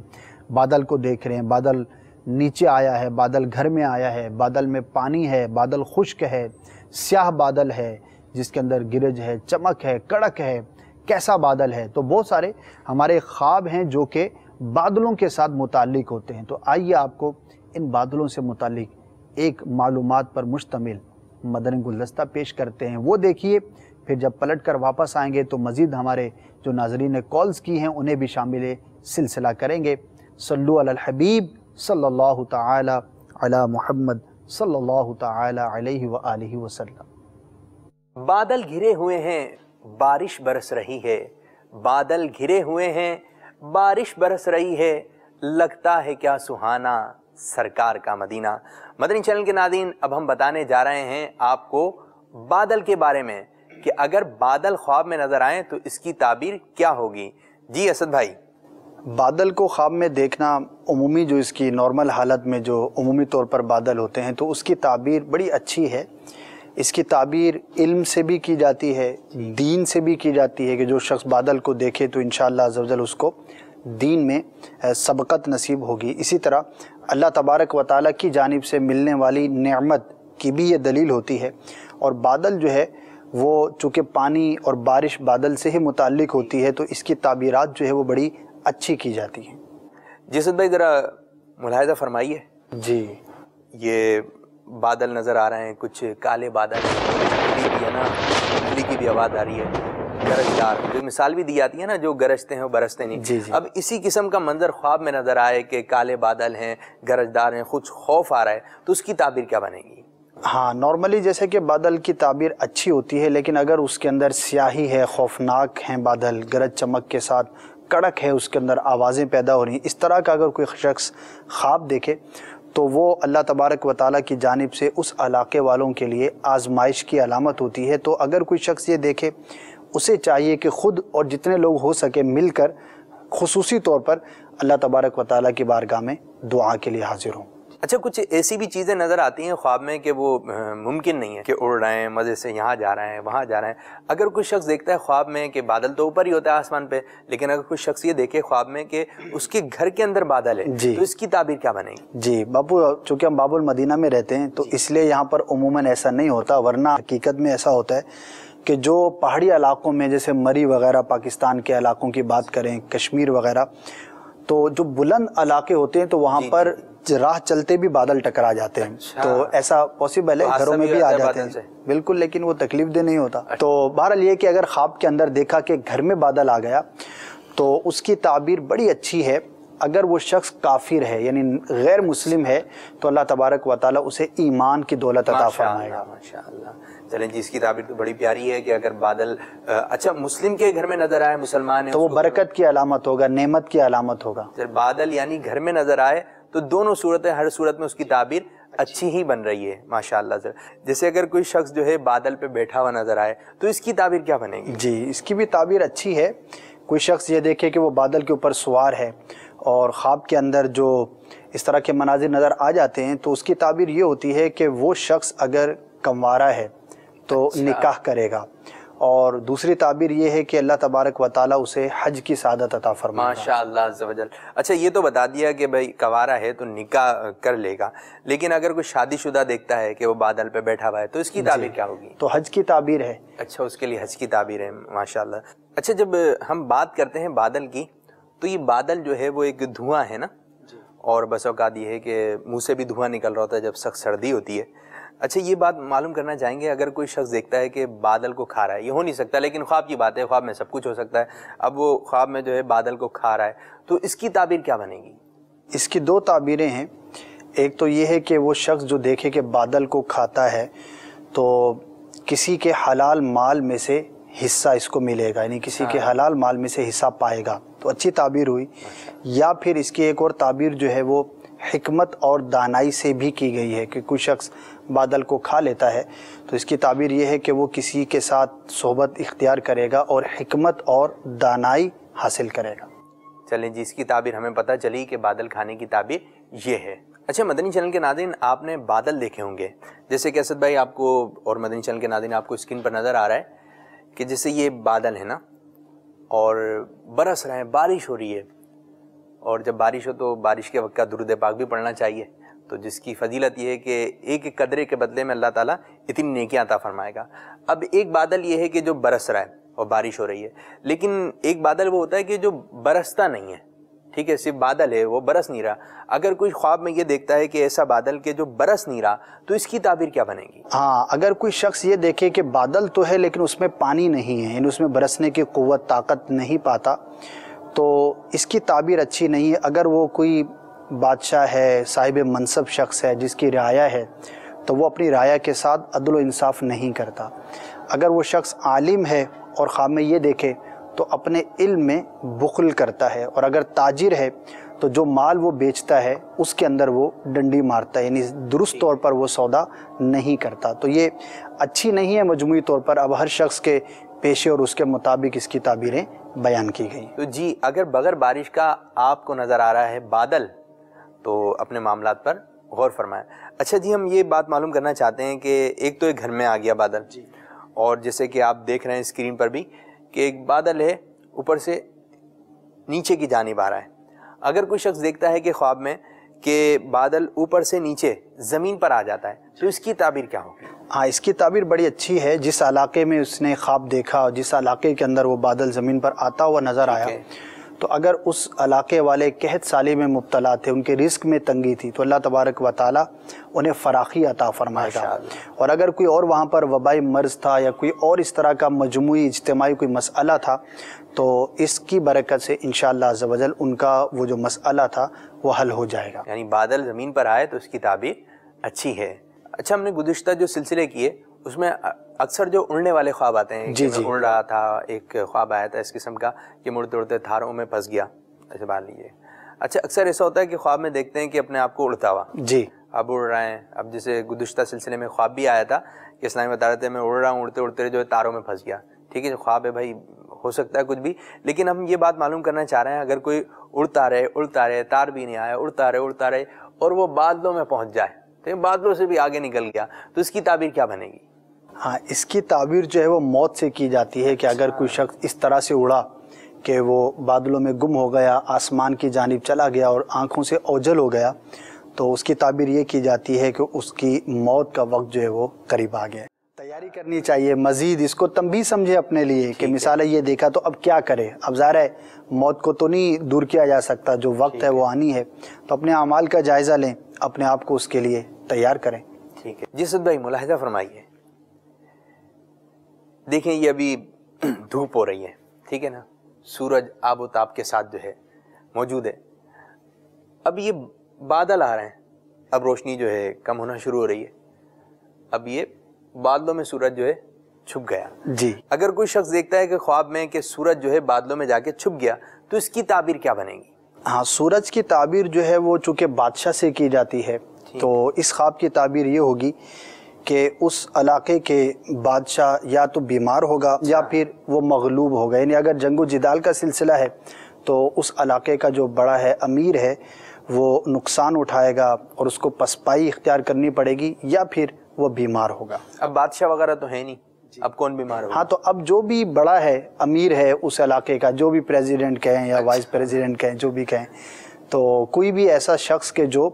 B: بادل کو دیکھ رہے ہیں، بادل نیچے آیا ہے، بادل گھر میں آیا ہے، بادل میں پانی ہے، بادل خشک ہے، سیاہ بادل ہے جس کے اندر گرج ہے، چمک ہے، کڑک ہے، کیسا بادل ہے۔ تو بہت سارے ہمارے خواب ہیں جو کہ بادلوں کے ساتھ متعلق ہوتے ہیں۔ تو آئیے آپ کو ان بادلوں سے متعلق ایک معلومات پر مشتمل مدنی گلدستہ پیش کرتے ہیں، وہ دیکھیے۔ پھر جب پلٹ کر واپس آئیں گے تو مزید ہمارے جو ناظرین نے کالز کی ہیں انہیں بھی شامل سلسلہ کریں گے۔ صلو علی الحبیب صلی اللہ تعالی علی محمد صلی اللہ تعالی علیہ وآلہ وسلم۔
G: بادل گھرے ہوئے ہیں، بارش برس رہی ہے، بادل گھرے ہوئے ہیں، بارش برس رہی ہے، لگتا ہے کیا سہانا سرکار کا مدینہ۔ مدنی چینل کے ناظرین، اب ہم بتانے جا رہے ہیں آپ کو بادل کے بارے میں کہ اگر بادل خواب میں نظر آئیں تو اس کی تعبیر کیا ہوگی۔ جی اسد بھائی۔
B: بادل کو خواب میں دیکھنا عمومی جو اس کی نارمل حالت میں جو عمومی طور پر بادل ہوتے ہیں تو اس کی تعبیر بڑی اچھی ہے۔ اس کی تعبیر علم سے بھی کی جاتی ہے، دین سے بھی کی جاتی ہے کہ جو شخص بادل کو دیکھے تو انشاءاللہ عز و جل اس کو دین میں سبقت نصیب ہوگی۔ اسی طرح اللہ تبارک و تعالیٰ کی جانب سے ملنے والی نعمت کی بھی یہ دلیل ہوتی ہے۔ اور بادل جو ہے وہ چونکہ پانی اور بارش بادل سے ہی متعلق ہوتی ہے تو اس کی تعبیرات جو ہے وہ بڑی اچھی کی جاتی ہیں۔
G: جی اسد بھائی ذرا ملاحظہ فرمائیے۔
B: جی
G: یہ بادل نظر آ رہے ہیں، کچھ کالے بادل بھی ہے نا، بجلی کی بھی آواز آ رہی ہے، گرجدار، جو مثال بھی دی جاتی ہے نا جو گرجتے ہیں وہ برستے نہیں۔
B: جی
G: اب اسی قسم کا منظر خواب میں نظر آئے کہ کالے بادل ہیں، گرجدار ہیں، کچھ خوف آ رہا ہے تو اس کی تعبیر کیا بنے گی؟
B: ہاں، نارملی جیسے کہ بادل کی تعبیر اچھی ہوتی ہے، لیکن اگر اس کے اندر سیاہی ہے، خوفناک ہیں بادل، گرج چمک کے ساتھ، کڑک ہے، اس کے اندر آوازیں پیدا ہو رہی ہیں، اس طرح کا اگر کوئی شخص خواب دیکھے تو وہ اللہ تبارک و تعالیٰ کی جانب سے اس علاقے والوں کے لیے آزمائش کی علامت ہوتی ہے۔ تو اگر کوئی شخص یہ دیکھے، اسے چاہیے کہ خود اور جتنے لوگ ہو سکے مل کر خصوصی طور پر اللہ تبارک و تعالیٰ کی بارگاہ میں دعا کے لیے حاضر ہوں۔
G: اچھا، کچھ ایسی بھی چیزیں نظر آتی ہیں خواب میں کہ وہ ممکن نہیں ہے کہ اڑ رہے ہیں، مزے سے یہاں جا رہے ہیں، وہاں جا رہے ہیں۔ اگر کوئی شخص دیکھتا ہے خواب میں کہ بادل تو اوپر ہی ہوتا ہے آسمان پہ، لیکن اگر کوئی شخص یہ دیکھے خواب میں کہ اس کے گھر کے اندر بادل ہے تو اس کی تعبیر کیا بنے گی؟
B: جی بابو، چونکہ ہم باب المدینہ میں رہتے ہیں تو اس لیے یہاں پر عموماً ایسا نہیں ہوتا، ورنہ حقیقت میں ایسا ہوتا ہے کہ جو پہاڑی علاقوں میں جیسے مری وغیرہ، پاکستان کے علاقوں کی بات کریں، کشمیر وغیرہ، تو جو بلند علاقے ہوتے ہیں تو وہاں پر راہ چلتے بھی بادل ٹکرا جاتے ہیں۔ تو ایسا پاسبل ہے، گھروں میں بھی آ جاتے ہیں بالکل، لیکن وہ تکلیف دہ نہیں ہوتا۔ تو بہرحال یہ کہ اگر خواب کے اندر دیکھا کہ گھر میں بادل آ گیا تو اس کی تعبیر بڑی اچھی ہے۔ اگر وہ شخص کافر ہے یعنی غیر مسلم ہے تو اللہ تبارک و تعالیٰ اسے ایمان کی دولت عطا فرمائے گا۔
G: ماشاءاللہ۔ چلیں جی، اس کی تعبیر تو بڑی پیاری ہے کہ اگر بادل اچھا مسلم کے گھر میں نظر آئے، مسلمان ہے،
B: تو وہ برکت کی علامت ہوگا، نعمت کی علامت ہوگا۔
G: بادل یعنی گھر میں نظر آئے تو دونوں صورتیں، ہر صورت میں اس کی تعبیر اچھی ہی بن رہی ہے ماشاءاللہ سے۔ جیسے اگر کوئی شخص جو ہے بادل پہ بیٹھا ہوا نظر آئے تو اس کی تعبیر کیا بنے گی؟
B: جی، اس کی بھی تعبیر اچھی ہے۔ کوئی شخص یہ دیکھے کہ وہ بادل کے اوپر سوار ہے اور خواب کے اندر جو اس طرح کے مناظر نظر آ جاتے ہیں تو اس کی تعبیر یہ ہوتی ہے کہ وہ شخص اگر کنوارا ہے تو نکاح کرے گا، اور دوسری تعبیر یہ ہے کہ اللہ تبارک و تعالیٰ اسے حج کی سعادت عطا فرمائے گا۔
G: ماشاءاللہ عز و جل۔ اچھا، یہ تو بتا دیا کہ بھائی کنوارا ہے تو نکاح کر لے گا، لیکن اگر کوئی شادی شدہ دیکھتا ہے کہ وہ بادل پہ بیٹھا ہوا ہے تو اس کی تعبیر کیا ہوگی؟
B: تو حج کی تعبیر ہے۔
G: اچھا، اس کے لیے حج کی تعبیر ہے، ماشاءاللہ۔ اچھا، جب ہم بات کرتے ہیں بادل کی تو یہ بادل جو ہے وہ ایک دھواں ہے نا، اور بس اوقات یہ ہے کہ منہ سے بھی دھواں نکل رہا ہوتا ہے جب سخت سردی ہوتی ہے۔ اچھا، یہ بات معلوم کرنا چاہیں گے، اگر کوئی شخص دیکھتا ہے کہ بادل کو کھا رہا ہے، یہ ہو نہیں سکتا لیکن خواب کی بات ہے، خواب میں سب کچھ ہو سکتا ہے، اب وہ خواب میں جو ہے بادل کو کھا رہا ہے تو اس کی تعبیر کیا بنے گی؟
B: اس کی دو تعبیریں ہیں۔ ایک تو یہ ہے کہ وہ شخص جو دیکھے کہ بادل کو کھاتا ہے تو کسی کے حلال مال میں سے حصہ اس کو ملے گا، یعنی کسی کے حلال مال میں سے حصہ پائے گا، تو اچھی تعبیر ہوئی۔ یا پھر اس کی ایک اور تعبیر جو ہے وہ حکمت اور دانائی سے بھی کی گئی ہے کہ کوئی شخص بادل کو کھا لیتا ہے تو اس کی تعبیر یہ ہے کہ وہ کسی کے ساتھ صحبت اختیار کرے گا اور حکمت اور دانائی حاصل کرے گا۔
G: چلیں جی، اس کی تعبیر ہمیں پتہ چلی کہ بادل کھانے کی تعبیر یہ ہے۔ اچھا مدنی چینل کے ناظرین، آپ نے بادل دیکھے ہوں گے، جیسے کہ اسد بھائی آپ کو اور مدنی چینل کے ناظرین آپ کو اسکرین پر نظر آ رہا ہے کہ جیسے یہ بادل ہے نا اور برس رہے ہیں، بارش ہو رہی ہے، اور جب بارش ہو تو بارش کے وقت کا درود پاک بھی پڑھنا چاہیے، تو جس کی فضیلت یہ ہے کہ ایک ایک قطرے کے بدلے میں اللہ تعالیٰ اتنی نیکیاں عطا فرمائے گا۔ اب ایک بادل یہ ہے کہ جو برس رہا ہے اور بارش ہو رہی ہے، لیکن ایک بادل وہ ہوتا ہے کہ جو برستا نہیں ہے، ٹھیک ہے، صرف بادل ہے، وہ برس نہیں رہا۔ اگر کوئی خواب میں یہ دیکھتا ہے کہ ایسا بادل کہ جو برس نہیں رہا، تو اس کی تعبیر کیا بنے گی؟
B: ہاں، اگر کوئی شخص یہ دیکھے کہ بادل تو ہے لیکن اس میں پانی نہیں ہے، یعنی اس میں برسنے کی قوت طاقت نہیں پاتا، تو اس کی تعبیر اچھی نہیں ہے۔ اگر وہ کوئی بادشاہ ہے، صاحب منصب شخص ہے، جس کی رعایا ہے، تو وہ اپنی رعایا کے ساتھ عدل و انصاف نہیں کرتا۔ اگر وہ شخص عالم ہے اور خواب میں یہ دیکھے تو اپنے علم میں بخل کرتا ہے، اور اگر تاجر ہے تو جو مال وہ بیچتا ہے اس کے اندر وہ ڈنڈی مارتا ہے، یعنی درست طور پر وہ سودا نہیں کرتا۔ تو یہ اچھی نہیں ہے مجموعی طور پر۔ اب ہر شخص کے پیشے اور اس کے مطابق اس کی تعبیریں بیان کی گئی۔
G: تو جی، اگر بغیر بارش کا آپ کو نظر آ رہا ہے بادل، تو اپنے معاملات پر غور فرمائیں۔ اچھا جی، ہم یہ بات معلوم کرنا چاہتے ہیں کہ ایک تو ایک گھر میں آ گیا بادل، اور جیسے کہ آپ دیکھ رہے ہیں اسکرین پر بھی کہ ایک بادل ہے اوپر سے نیچے کی جانب آ رہا ہے۔ اگر کوئی شخص دیکھتا ہے کہ خواب میں کہ بادل اوپر سے نیچے زمین پر آ جاتا ہے، تو اس کی تعبیر کیا ہوگی؟
B: ہاں، اس کی تعبیر بڑی اچھی ہے۔ جس علاقے میں اس نے خواب دیکھا اور جس علاقے کے اندر وہ بادل زمین پر آتا ہوا نظر آیا، تو اگر اس علاقے والے قحط سالی میں مبتلا تھے، ان کے رزق میں تنگی تھی، تو اللہ تبارک و تعالیٰ انہیں فراخی عطا فرمائے گا۔ اور اگر کوئی اور وہاں پر وبائی مرض تھا یا کوئی اور اس طرح کا مجموعی اجتماعی کوئی مسئلہ تھا، تو اس کی برکت سے انشاءاللہ عز و جل ان کا وہ جو مسئلہ تھا وہ حل ہو جائے گا۔
G: یعنی بادل زمین پر آئے تو اس کی تعبیر اچھی ہے۔ اچھا، ہم نے گزشتہ جو سلسلے کیے اس میں اکثر جو اڑنے والے خواب آتے ہیں،
B: جی
G: اڑ رہا تھا، ایک خواب آیا تھا اس قسم کا کہ مڑتے اڑتے تھاروں میں پھنس گیا، ایسے مان لیجیے۔ اچھا، اکثر ایسا ہوتا ہے کہ خواب میں دیکھتے ہیں کہ اپنے آپ کو اڑتا ہوا،
B: جی،
G: اب اڑ رہے ہیں۔ اب جیسے گزشتہ سلسلے میں خواب بھی آیا تھا کہ اسلامی بتا رہے تھے میں اڑ رہا ہوں، اڑتے اڑتے جو ہے تاروں میں پھنس گیا۔ ٹھیک ہے، خواب ہے بھائی، ہو سکتا ہے کچھ بھی، لیکن ہم یہ بات معلوم کرنا چاہ رہے ہیں اگر کوئی اڑتا رہے تار بھی نہیں آیا، اڑتا رہے اور وہ بادلوں میں پہنچ جائے، تو بادلوں سے بھی آگے نکل گیا، تو اس کی تعبیر کیا بنے گی؟
B: ہاں، اس کی تعبیر جو ہے وہ موت سے کی جاتی ہے کہ اگر کوئی شخص اس طرح سے اڑا کہ وہ بادلوں میں گم ہو گیا، آسمان کی جانب چلا گیا اور آنکھوں سے اوجھل ہو گیا، تو اس کی تعبیر یہ کی جاتی ہے کہ اس کی موت کا وقت جو ہے وہ قریب آ گیا ہے۔ تیاری کرنی چاہیے مزید، اس کو تنبیہ سمجھے اپنے لیے کہ مثال یہ دیکھا تو اب کیا کرے۔ اب ظاہر ہے موت کو تو نہیں دور کیا جا سکتا، جو وقت ہے وہ آنی ہے، تو اپنے اعمال کا جائزہ لیں، اپنے آپ کو اس کے لیے تیار کریں۔
G: ٹھیک ہے جی، سعد بھائی ملاحظہ فرمائیے، دیکھیں یہ ابھی دھوپ ہو رہی ہے، ٹھیک ہے نا، سورج آب و تاب کے ساتھ جو ہے موجود ہے، اب یہ بادل آ رہے ہیں، اب روشنی جو ہے کم ہونا شروع ہو رہی ہے، اب یہ بادلوں میں سورج جو ہے چھپ گیا۔
B: جی،
G: اگر کوئی شخص دیکھتا ہے کہ خواب میں کہ سورج جو ہے بادلوں میں جا کے چھپ گیا، تو اس کی تعبیر کیا بنے گی؟
B: ہاں، سورج کی تعبیر جو ہے وہ چونکہ بادشاہ سے کی جاتی ہے، تو اس خواب کی تعبیر یہ ہوگی کہ اس علاقے کے بادشاہ یا تو بیمار ہوگا یا پھر وہ مغلوب ہوگا، یعنی اگر جنگ و جدال کا سلسلہ ہے تو اس علاقے کا جو بڑا ہے، امیر ہے، وہ نقصان اٹھائے گا اور اس کو پسپائی اختیار کرنی پڑے گی، یا پھر وہ بیمار ہوگا۔
G: اب بادشاہ وغیرہ تو ہے نہیں، اب کون بیمار ہوگا؟
B: ہاں، تو اب جو بھی بڑا ہے، امیر ہے اس علاقے کا، جو بھی پریزیڈنٹ کہیں یا وائس پریزیڈنٹ کہیں، جو بھی کہیں، تو کوئی بھی ایسا شخص کہ جو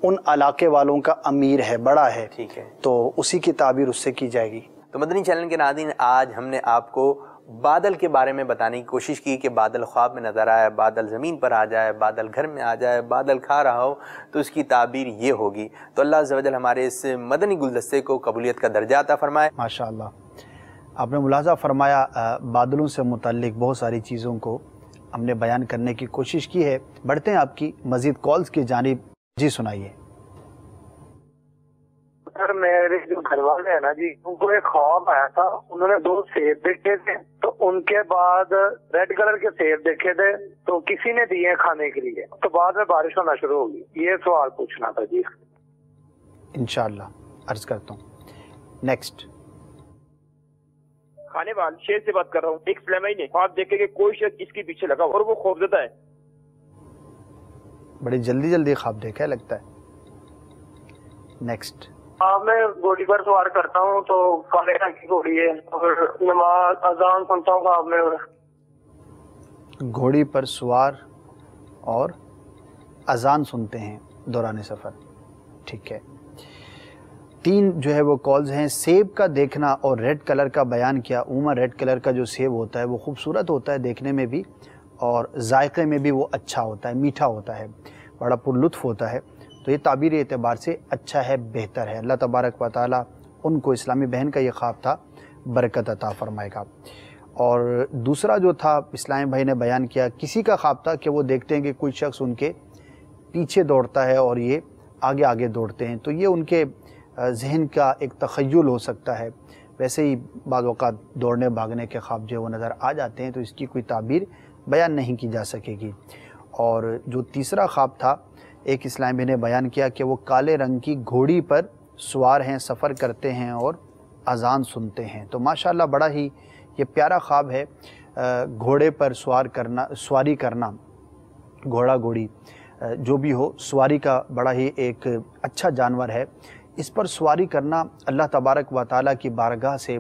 B: ان علاقے والوں کا امیر ہے، بڑا ہے،
G: ٹھیک ہے،
B: تو اسی کی تعبیر اس سے کی جائے گی۔
G: تو مدنی چینل کے ناظرین، آج ہم نے آپ کو بادل کے بارے میں بتانے کی کوشش کی کہ بادل خواب میں نظر آئے، بادل زمین پر آ جائے، بادل گھر میں آ جائے، بادل کھا رہا ہو تو اس کی تعبیر یہ ہوگی۔ تو اللہ عز و جل ہمارے اس مدنی گلدستے کو قبولیت کا درجہ عطا فرمائے۔
B: ماشاءاللہ، آپ نے ملاحظہ فرمایا، بادلوں سے متعلق بہت ساری چیزوں کو ہم نے بیان کرنے کی کوشش کی ہے۔ بڑھتے ہیں آپ کی مزید کالز کی جانب، جی سنائیے۔
E: سر، میرے جو گھر والے ہیں نا جی، ان کو ایک خواب آیا تھا، انہوں نے 2 سیب دیکھے تھے، تو ان کے بعد ریڈ کلر کے سیب دیکھے تھے تو کسی نے دیے کھانے کے لیے، تو بعد میں بارش ہونا شروع ہوگی. یہ سوال پوچھنا تھا جی.
B: انشاءاللہ عرض کرتا ہوں. نیکسٹ.
H: کھانے والے شیر سے بات کر رہا ہوں. ایک سلیمائی نے خواب دیکھے کہ کوئی شخص اس کے پیچھے لگا اور وہ خوفزدہ ہے.
B: بڑی جلدی جلدی خواب دیکھا ہے لگتا ہے. نیکسٹ.
E: میں گھوڑی پر سوار کرتا ہوں تو کالے رنگ کی گھوڑی ہے اور نماز اذان سنتا ہوں خواب میں.
B: گھوڑی پر سوار اور اذان سنتے ہیں دوران سفر. ٹھیک ہے. 3 جو ہے وہ کالز ہیں. سیب کا دیکھنا اور ریڈ کلر کا بیان کیا. عموماً ریڈ کلر کا جو سیب ہوتا ہے وہ خوبصورت ہوتا ہے دیکھنے میں بھی، اور ذائقے میں بھی وہ اچھا ہوتا ہے، میٹھا ہوتا ہے، بڑا پر لطف ہوتا ہے. تو یہ تعبیر اعتبار سے اچھا ہے، بہتر ہے. اللہ تبارک و تعالیٰ ان کو، اسلامی بہن کا یہ خواب تھا، برکت عطا فرمائے گا. اور دوسرا جو تھا اسلامی بھائی نے بیان کیا، کسی کا خواب تھا کہ وہ دیکھتے ہیں کہ کوئی شخص ان کے پیچھے دوڑتا ہے اور یہ آگے آگے دوڑتے ہیں. تو یہ ان کے ذہن کا ایک تخیل ہو سکتا ہے. ویسے ہی بعض اوقات دوڑنے بھاگنے کے خواب جو وہ نظر آ جاتے ہیں، تو اس کی کوئی تعبیر بیان نہیں کی جا سکے گی. اور جو تیسرا خواب تھا، ایک اسلامی بھائی نے بیان کیا کہ وہ کالے رنگ کی گھوڑی پر سوار ہیں، سفر کرتے ہیں اور اذان سنتے ہیں. تو ماشاءاللہ بڑا ہی یہ پیارا خواب ہے. گھوڑے پر سواری کرنا، گھوڑا گھوڑی جو بھی ہو، سواری کا بڑا ہی ایک اچھا جانور ہے. اس پر سواری کرنا اللہ تبارک و تعالیٰ کی بارگاہ سے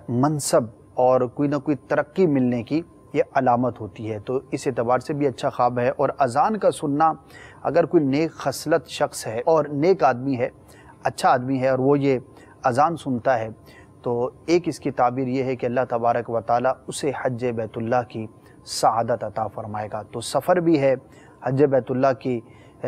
B: منصب اور کوئی نہ کوئی ترقی ملنے کی یہ علامت ہوتی ہے. تو اس اعتبار سے بھی اچھا خواب ہے. اور اذان کا سننا، اگر کوئی نیک خصلت شخص ہے اور نیک آدمی ہے، اچھا آدمی ہے، اور وہ یہ اذان سنتا ہے، تو ایک اس کی تعبیر یہ ہے کہ اللہ تبارک و تعالیٰ اسے حج بیت اللہ کی سعادت عطا فرمائے گا. تو سفر بھی ہے، حج بیت اللہ کی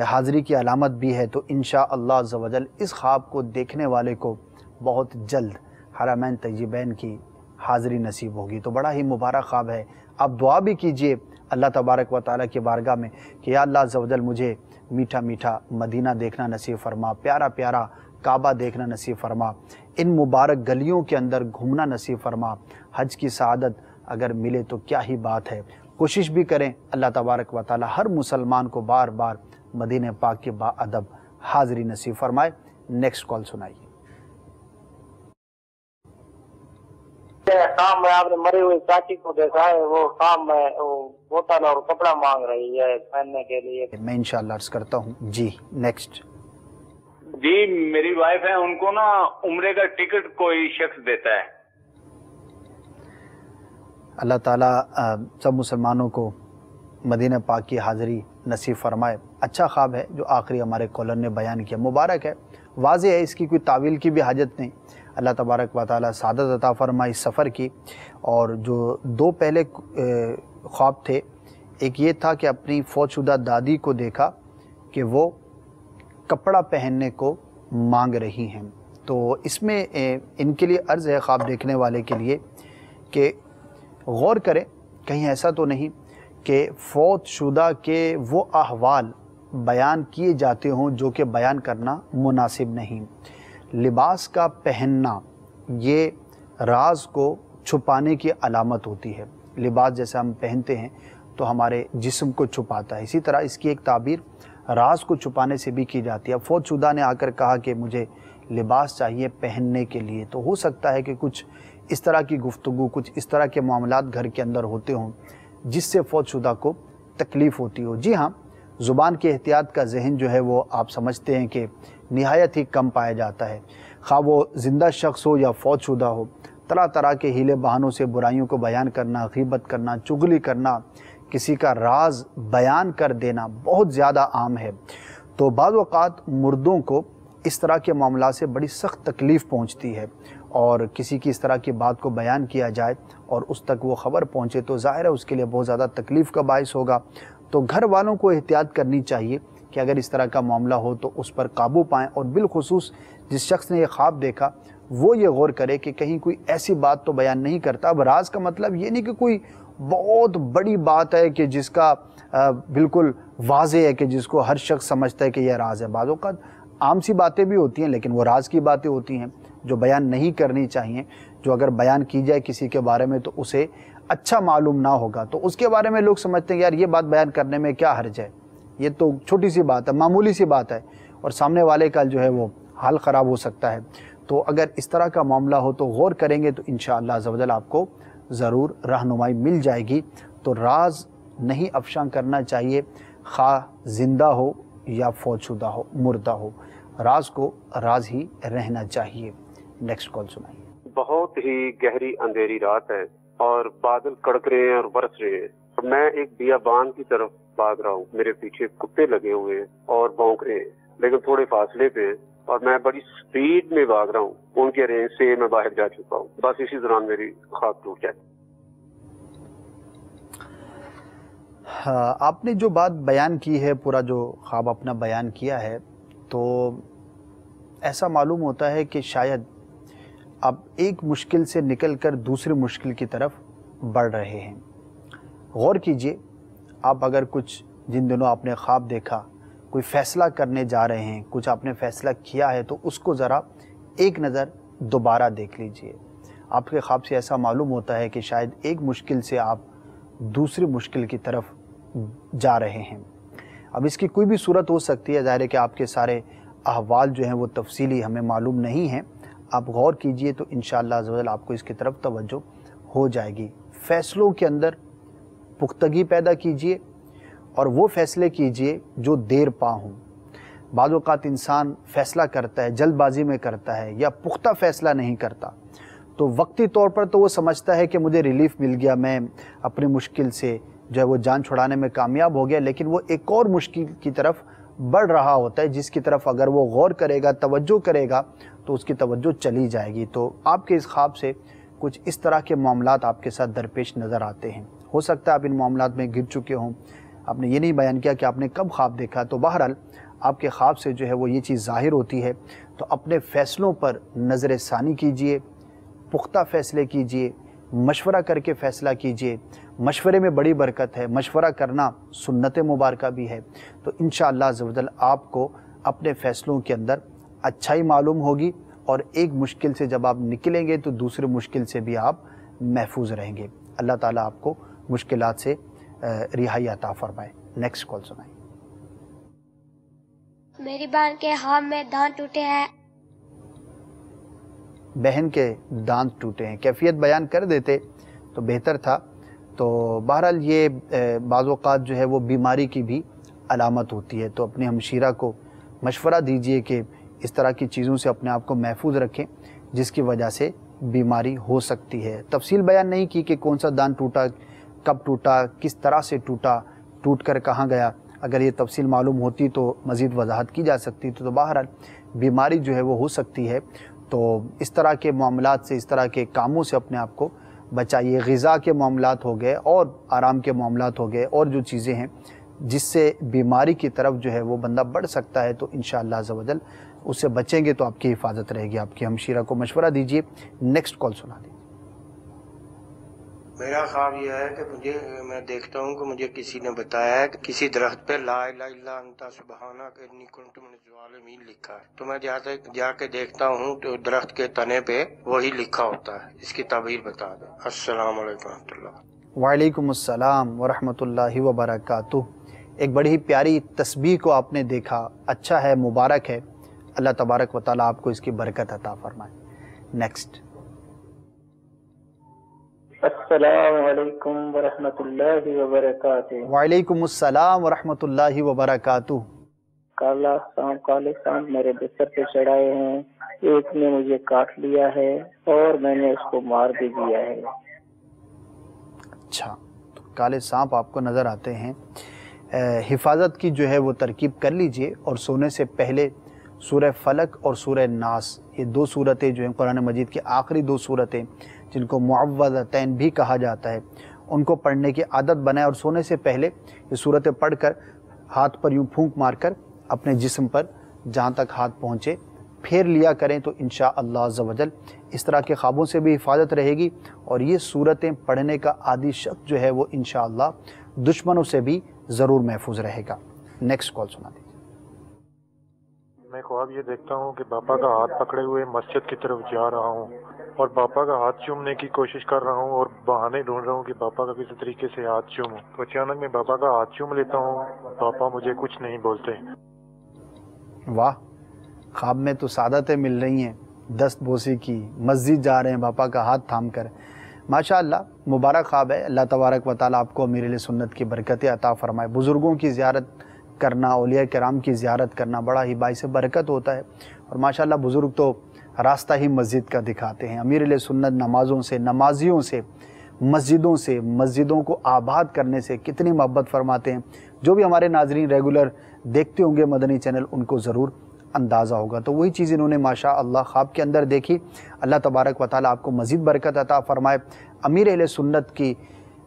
B: حاضری کی علامت بھی ہے. تو انشاءاللہ عز و جل اس خواب کو دیکھنے والے کو بہت جلد حرمین طیبین کی حاضری نصیب ہوگی. تو بڑا ہی مبارک خواب ہے. آپ دعا بھی کیجئے اللہ تبارک و تعالیٰ کی بارگاہ میں کہ یا اللہ عز و جل مجھے میٹھا میٹھا مدینہ دیکھنا نصیب فرما، پیارا پیارا کعبہ دیکھنا نصیب فرما، ان مبارک گلیوں کے اندر گھومنا نصیب فرما. حج کی سعادت اگر ملے تو کیا ہی بات ہے. کوشش بھی کریں. اللہ تبارک و تعالیٰ ہر مسلمان کو بار بار مدینہ پاک کے با ادب حاضری نصیب فرمائے. نیکسٹ کال سنائیے.
I: کام میں آپ نے مری ہوئی چاچی کو دیکھا ہے، وہ کام میں بوتل اور کپڑا مانگ رہی ہے پہننے کے لیے.
B: میں انشاءاللہ عرض کرتا ہوں. جی نیکسٹ.
J: جی میری وائف ہے، ان کو نا عمرے کا ٹکٹ کوئی شخص دیتا ہے.
B: اللہ تعالیٰ سب مسلمانوں کو مدینہ پاک کی حاضری نصیب فرمائے. اچھا خواب ہے جو آخری ہمارے کالر نے بیان کیا، مبارک ہے، واضح ہے، اس کی کوئی تعویل کی بھی حاجت نہیں. اللہ تبارک و تعالیٰ سعادت عطا فرمائے اس سفر کی. اور جو 2 پہلے خواب تھے، ایک یہ تھا کہ اپنی فوت شدہ دادی کو دیکھا کہ وہ کپڑا پہننے کو مانگ رہی ہیں. تو اس میں ان کے لیے عرض ہے خواب دیکھنے والے کے لیے کہ غور کریں کہیں ایسا تو نہیں کہ فوت شدہ کے وہ احوال بیان کیے جاتے ہوں جو کہ بیان کرنا مناسب نہیں. لباس کا پہننا یہ راز کو چھپانے کی علامت ہوتی ہے. لباس جیسے ہم پہنتے ہیں تو ہمارے جسم کو چھپاتا ہے، اسی طرح اس کی ایک تعبیر راز کو چھپانے سے بھی کی جاتی ہے. فوت شدہ نے آ کر کہا کہ مجھے لباس چاہیے پہننے کے لیے، تو ہو سکتا ہے کہ کچھ اس طرح کی گفتگو، کچھ اس طرح کے معاملات گھر کے اندر ہوتے ہوں جس سے فوت شدہ کو تکلیف ہوتی ہو. جی ہاں، زبان کی احتیاط کا ذہن جو ہے وہ آپ سمجھتے ہیں کہ نہایت ہی کم پایا جاتا ہے. خواہ وہ زندہ شخص ہو یا فوت شدہ ہو، طرح طرح کے ہیلے بہانوں سے برائیوں کو بیان کرنا، غیبت کرنا، چغلی کرنا، کسی کا راز بیان کر دینا بہت زیادہ عام ہے. تو بعض اوقات مردوں کو اس طرح کے معاملات سے بڑی سخت تکلیف پہنچتی ہے، اور کسی کی اس طرح کی بات کو بیان کیا جائے اور اس تک وہ خبر پہنچے تو ظاہر ہے اس کے لیے بہت زیادہ تکلیف کا باعث ہوگا. تو گھر والوں کو احتیاط کرنی چاہیے کہ اگر اس طرح کا معاملہ ہو تو اس پر قابو پائیں، اور بالخصوص جس شخص نے یہ خواب دیکھا وہ یہ غور کرے کہ کہیں کوئی ایسی بات تو بیان نہیں کرتا. اب راز کا مطلب یہ نہیں کہ کوئی بہت بڑی بات ہے کہ جس کا بالکل واضح ہے کہ جس کو ہر شخص سمجھتا ہے کہ یہ راز ہے. بعض اوقات عام سی باتیں بھی ہوتی ہیں لیکن وہ راز کی باتیں ہوتی ہیں. جو بیان نہیں کرنی چاہیے، جو اگر بیان کی جائے کسی کے بارے میں تو اسے اچھا معلوم نہ ہوگا، تو اس کے بارے میں لوگ سمجھتے ہیں یار یہ بات بیان کرنے میں کیا حرج ہے، یہ تو چھوٹی سی بات ہے، معمولی سی بات ہے، اور سامنے والے کا جو ہے وہ حال خراب ہو سکتا ہے۔ تو اگر اس طرح کا معاملہ ہو تو غور کریں گے تو انشاءاللہ عز و جل آپ کو ضرور رہنمائی مل جائے گی۔ تو راز نہیں افشاں کرنا چاہیے، خواہ زندہ ہو یا فوت شدہ ہو، مردہ ہو، راز کو راز ہی رہنا چاہیے۔ نیکسٹ کال سنائیے۔
K: بہت ہی گہری اندھیری رات ہے اور بادل کڑک رہے ہیں اور برس رہے ہیں، میں ایک بیابان کی طرف بھاگ رہا ہوں، میرے پیچھے کتے لگے ہوئے ہیں اور بھونک رہے ہیں لیکن تھوڑے فاصلے پہ ہیں، اور میں بڑی سپیڈ میں بھاگ رہا ہوں، ان کے رینج سے میں باہر جا چکا ہوں، بس اسی دوران میری خواب ٹوٹ جائے۔
B: آپ نے جو بات بیان کی ہے، پورا جو خواب اپنا بیان کیا ہے، تو ایسا معلوم ہوتا ہے کہ شاید آپ ایک مشکل سے نکل کر دوسری مشکل کی طرف بڑھ رہے ہیں۔ غور کیجئے، آپ اگر کچھ جن دنوں آپ نے خواب دیکھا، کوئی فیصلہ کرنے جا رہے ہیں، کچھ آپ نے فیصلہ کیا ہے، تو اس کو ذرا ایک نظر دوبارہ دیکھ لیجئے۔ آپ کے خواب سے ایسا معلوم ہوتا ہے کہ شاید ایک مشکل سے آپ دوسری مشکل کی طرف جا رہے ہیں۔ اب اس کی کوئی بھی صورت ہو سکتی ہے، ظاہر ہے کہ آپ کے سارے احوال جو ہیں وہ تفصیلی ہمیں معلوم نہیں ہیں، آپ غور کیجئے تو انشاءاللہ عز و جل آپ کو اس کی طرف توجہ ہو جائے گی۔ فیصلوں کے اندر پختگی پیدا کیجئے اور وہ فیصلے کیجئے جو دیر پا ہوں۔ بعض اوقات انسان فیصلہ کرتا ہے، جلد بازی میں کرتا ہے یا پختہ فیصلہ نہیں کرتا، تو وقتی طور پر تو وہ سمجھتا ہے کہ مجھے ریلیف مل گیا، میں اپنی مشکل سے جو ہے وہ جان چھڑانے میں کامیاب ہو گیا، لیکن وہ ایک اور مشکل کی طرف بڑھ رہا ہوتا ہے، جس کی طرف اگر وہ غور کرے گا، توجہ کرے گا تو اس کی توجہ چلی جائے گی۔ تو آپ کے اس خواب سے کچھ اس طرح کے معاملات آپ کے ساتھ درپیش نظر آتے ہیں۔ ہو سکتا ہے آپ ان معاملات میں گر چکے ہوں، آپ نے یہ نہیں بیان کیا کہ آپ نے کب خواب دیکھا، تو بہرحال آپ کے خواب سے جو ہے وہ یہ چیز ظاہر ہوتی ہے۔ تو اپنے فیصلوں پر نظر ثانی کیجئے، پختہ فیصلے کیجئے، مشورہ کر کے فیصلہ کیجئے۔ مشورے میں بڑی برکت ہے، مشورہ کرنا سنت مبارکہ بھی ہے۔ تو انشاءاللہ عز و جل آپ کو اپنے فیصلوں کے اندر اچھائی معلوم ہوگی، اور ایک مشکل سے جب آپ نکلیں گے تو دوسرے مشکل سے بھی آپ محفوظ رہیں گے۔ اللہ تعالیٰ آپ کو مشکلات سے رہائی عطا فرمائے۔ نیکسٹ کال سنائیں۔
L: میری بہن کے ہاتھ میں دانت ٹوٹے ہیں۔
B: بہن کے دانت ٹوٹے ہیں، کیفیت بیان کر دیتے تو بہتر تھا۔ تو بہرحال یہ بعض اوقات جو ہے وہ بیماری کی بھی علامت ہوتی ہے، تو اپنے ہمشیرہ کو مشورہ دیجئے کہ اس طرح کی چیزوں سے اپنے آپ کو محفوظ رکھیں جس کی وجہ سے بیماری ہو سکتی ہے۔ تفصیل بیان نہیں کی کہ کون سا دانت ٹوٹا، کب ٹوٹا، کس طرح سے ٹوٹا، ٹوٹ کر کہاں گیا، اگر یہ تفصیل معلوم ہوتی تو مزید وضاحت کی جا سکتی۔ تو بہرحال بیماری جو ہے وہ ہو سکتی ہے، تو اس طرح کے معاملات سے، اس طرح کے کاموں سے اپنے آپ کو بچائیے۔ غذا کے معاملات ہو گئے اور آرام کے معاملات ہو گئے، اور جو چیزیں ہیں جس سے بیماری کی طرف جو ہے وہ بندہ بڑھ سکتا ہے، تو انشاءاللہ عز و جل اس سے بچیں گے تو آپ کی حفاظت رہے گی۔ آپ کی ہمشیرہ کو مشورہ دیجئے۔ نیکسٹ کال سنا دیجیے۔
M: میرا خواب یہ ہے کہ میں دیکھتا ہوں کہ مجھے کسی نے بتایا ہے کہ کسی درخت پہ لا الہ الا انت سبحانک انی کنت من الظالمین لکھا ہے، تو میں جا کے دیکھتا ہوں تو درخت کے تنے پہ وہی لکھا ہوتا ہے۔ اس کی تعبیر بتا دیں۔ السلام علیکم ورحمۃ اللہ۔
B: وعلیکم السلام ورحمۃ اللہ وبرکاتہ۔ ایک بڑی ہی پیاری تسبیح کو آپ نے دیکھا، اچھا ہے، مبارک ہے، اللہ تبارک و تعالیٰ آپ کو اس کی برکت عطا فرمائے۔ نیکسٹ۔
N: السلام علیکم ورحمۃ اللہ وبرکاتہ۔
B: وعلیکم السلام ورحمۃ اللہ وبرکاتہ۔
N: کالے سانپ میرے بستر پہ چڑھائے ہیں، ایک نے مجھے کاٹ لیا ہے اور میں نے اس کو مار بھی دیا ہے۔
B: اچھا، تو کالے سانپ آپ کو نظر آتے ہیں۔ حفاظت کی جو ہے وہ ترکیب کر لیجئے، اور سونے سے پہلے سورہ فلق اور سورہ ناس، یہ دو صورتیں جو ہیں قرآن مجید کی آخری دو صورتیں جن کو معوذتین بھی کہا جاتا ہے، ان کو پڑھنے کی عادت بنائیں، اور سونے سے پہلے یہ صورتیں پڑھ کر ہاتھ پر یوں پھونک مار کر اپنے جسم پر جہاں تک ہاتھ پہنچے پھیر لیا کریں، تو انشاءاللہ عز و جل اس طرح کے خوابوں سے بھی حفاظت رہے گی، اور یہ صورتیں پڑھنے کا عادی شخص جو ہے وہ انشاءاللہ دشمنوں سے بھی ضرور محفوظ رہے گا۔ نیکسٹ کال سنا دیجیے۔
O: میں خواب یہ دیکھتا ہوں کہ باپا کا ہاتھ پکڑے ہوئے مسجد کی طرف جا رہا ہوں اور باپا کا ہاتھ چومنے کی کوشش کر رہا ہوں اور بہانے ڈھونڈ رہا ہوں کہ باپا کا کسی طریقے سے ہاتھ چوموں. تو اچانک میں باپا کا ہاتھ چوم لیتا ہوں. باپا مجھے کچھ نہیں بولتے.
B: واہ، خواب میں تو سعادتیں مل رہی ہیں، دست بوسی کی، مسجد جا رہے ہیں باپا کا ہاتھ تھام کر. ماشاء اللہ مبارک خواب ہے. اللہ تبارک و تعالیٰ آپ کو امیر اہل سنت کی برکتیں عطا فرمائے. بزرگوں کی زیارت کرنا، اولیاء کرام کی زیارت کرنا بڑا ہی باعث برکت ہوتا ہے. اور ماشاء اللہ بزرگ تو راستہ ہی مسجد کا دکھاتے ہیں. امیر اہل سنت نمازوں سے، نمازیوں سے، مسجدوں سے، مسجدوں کو آباد کرنے سے کتنی محبت فرماتے ہیں. جو بھی ہمارے ناظرین ریگولر دیکھتے ہوں گے مدنی چینل، ان کو ضرور اندازہ ہوگا. تو وہی چیز انہوں نے ماشاء اللہ خواب کے اندر دیکھی. اللہ تبارک و تعالیٰ آپ کو مزید برکت عطا فرمائے. امیر اہل سنت کی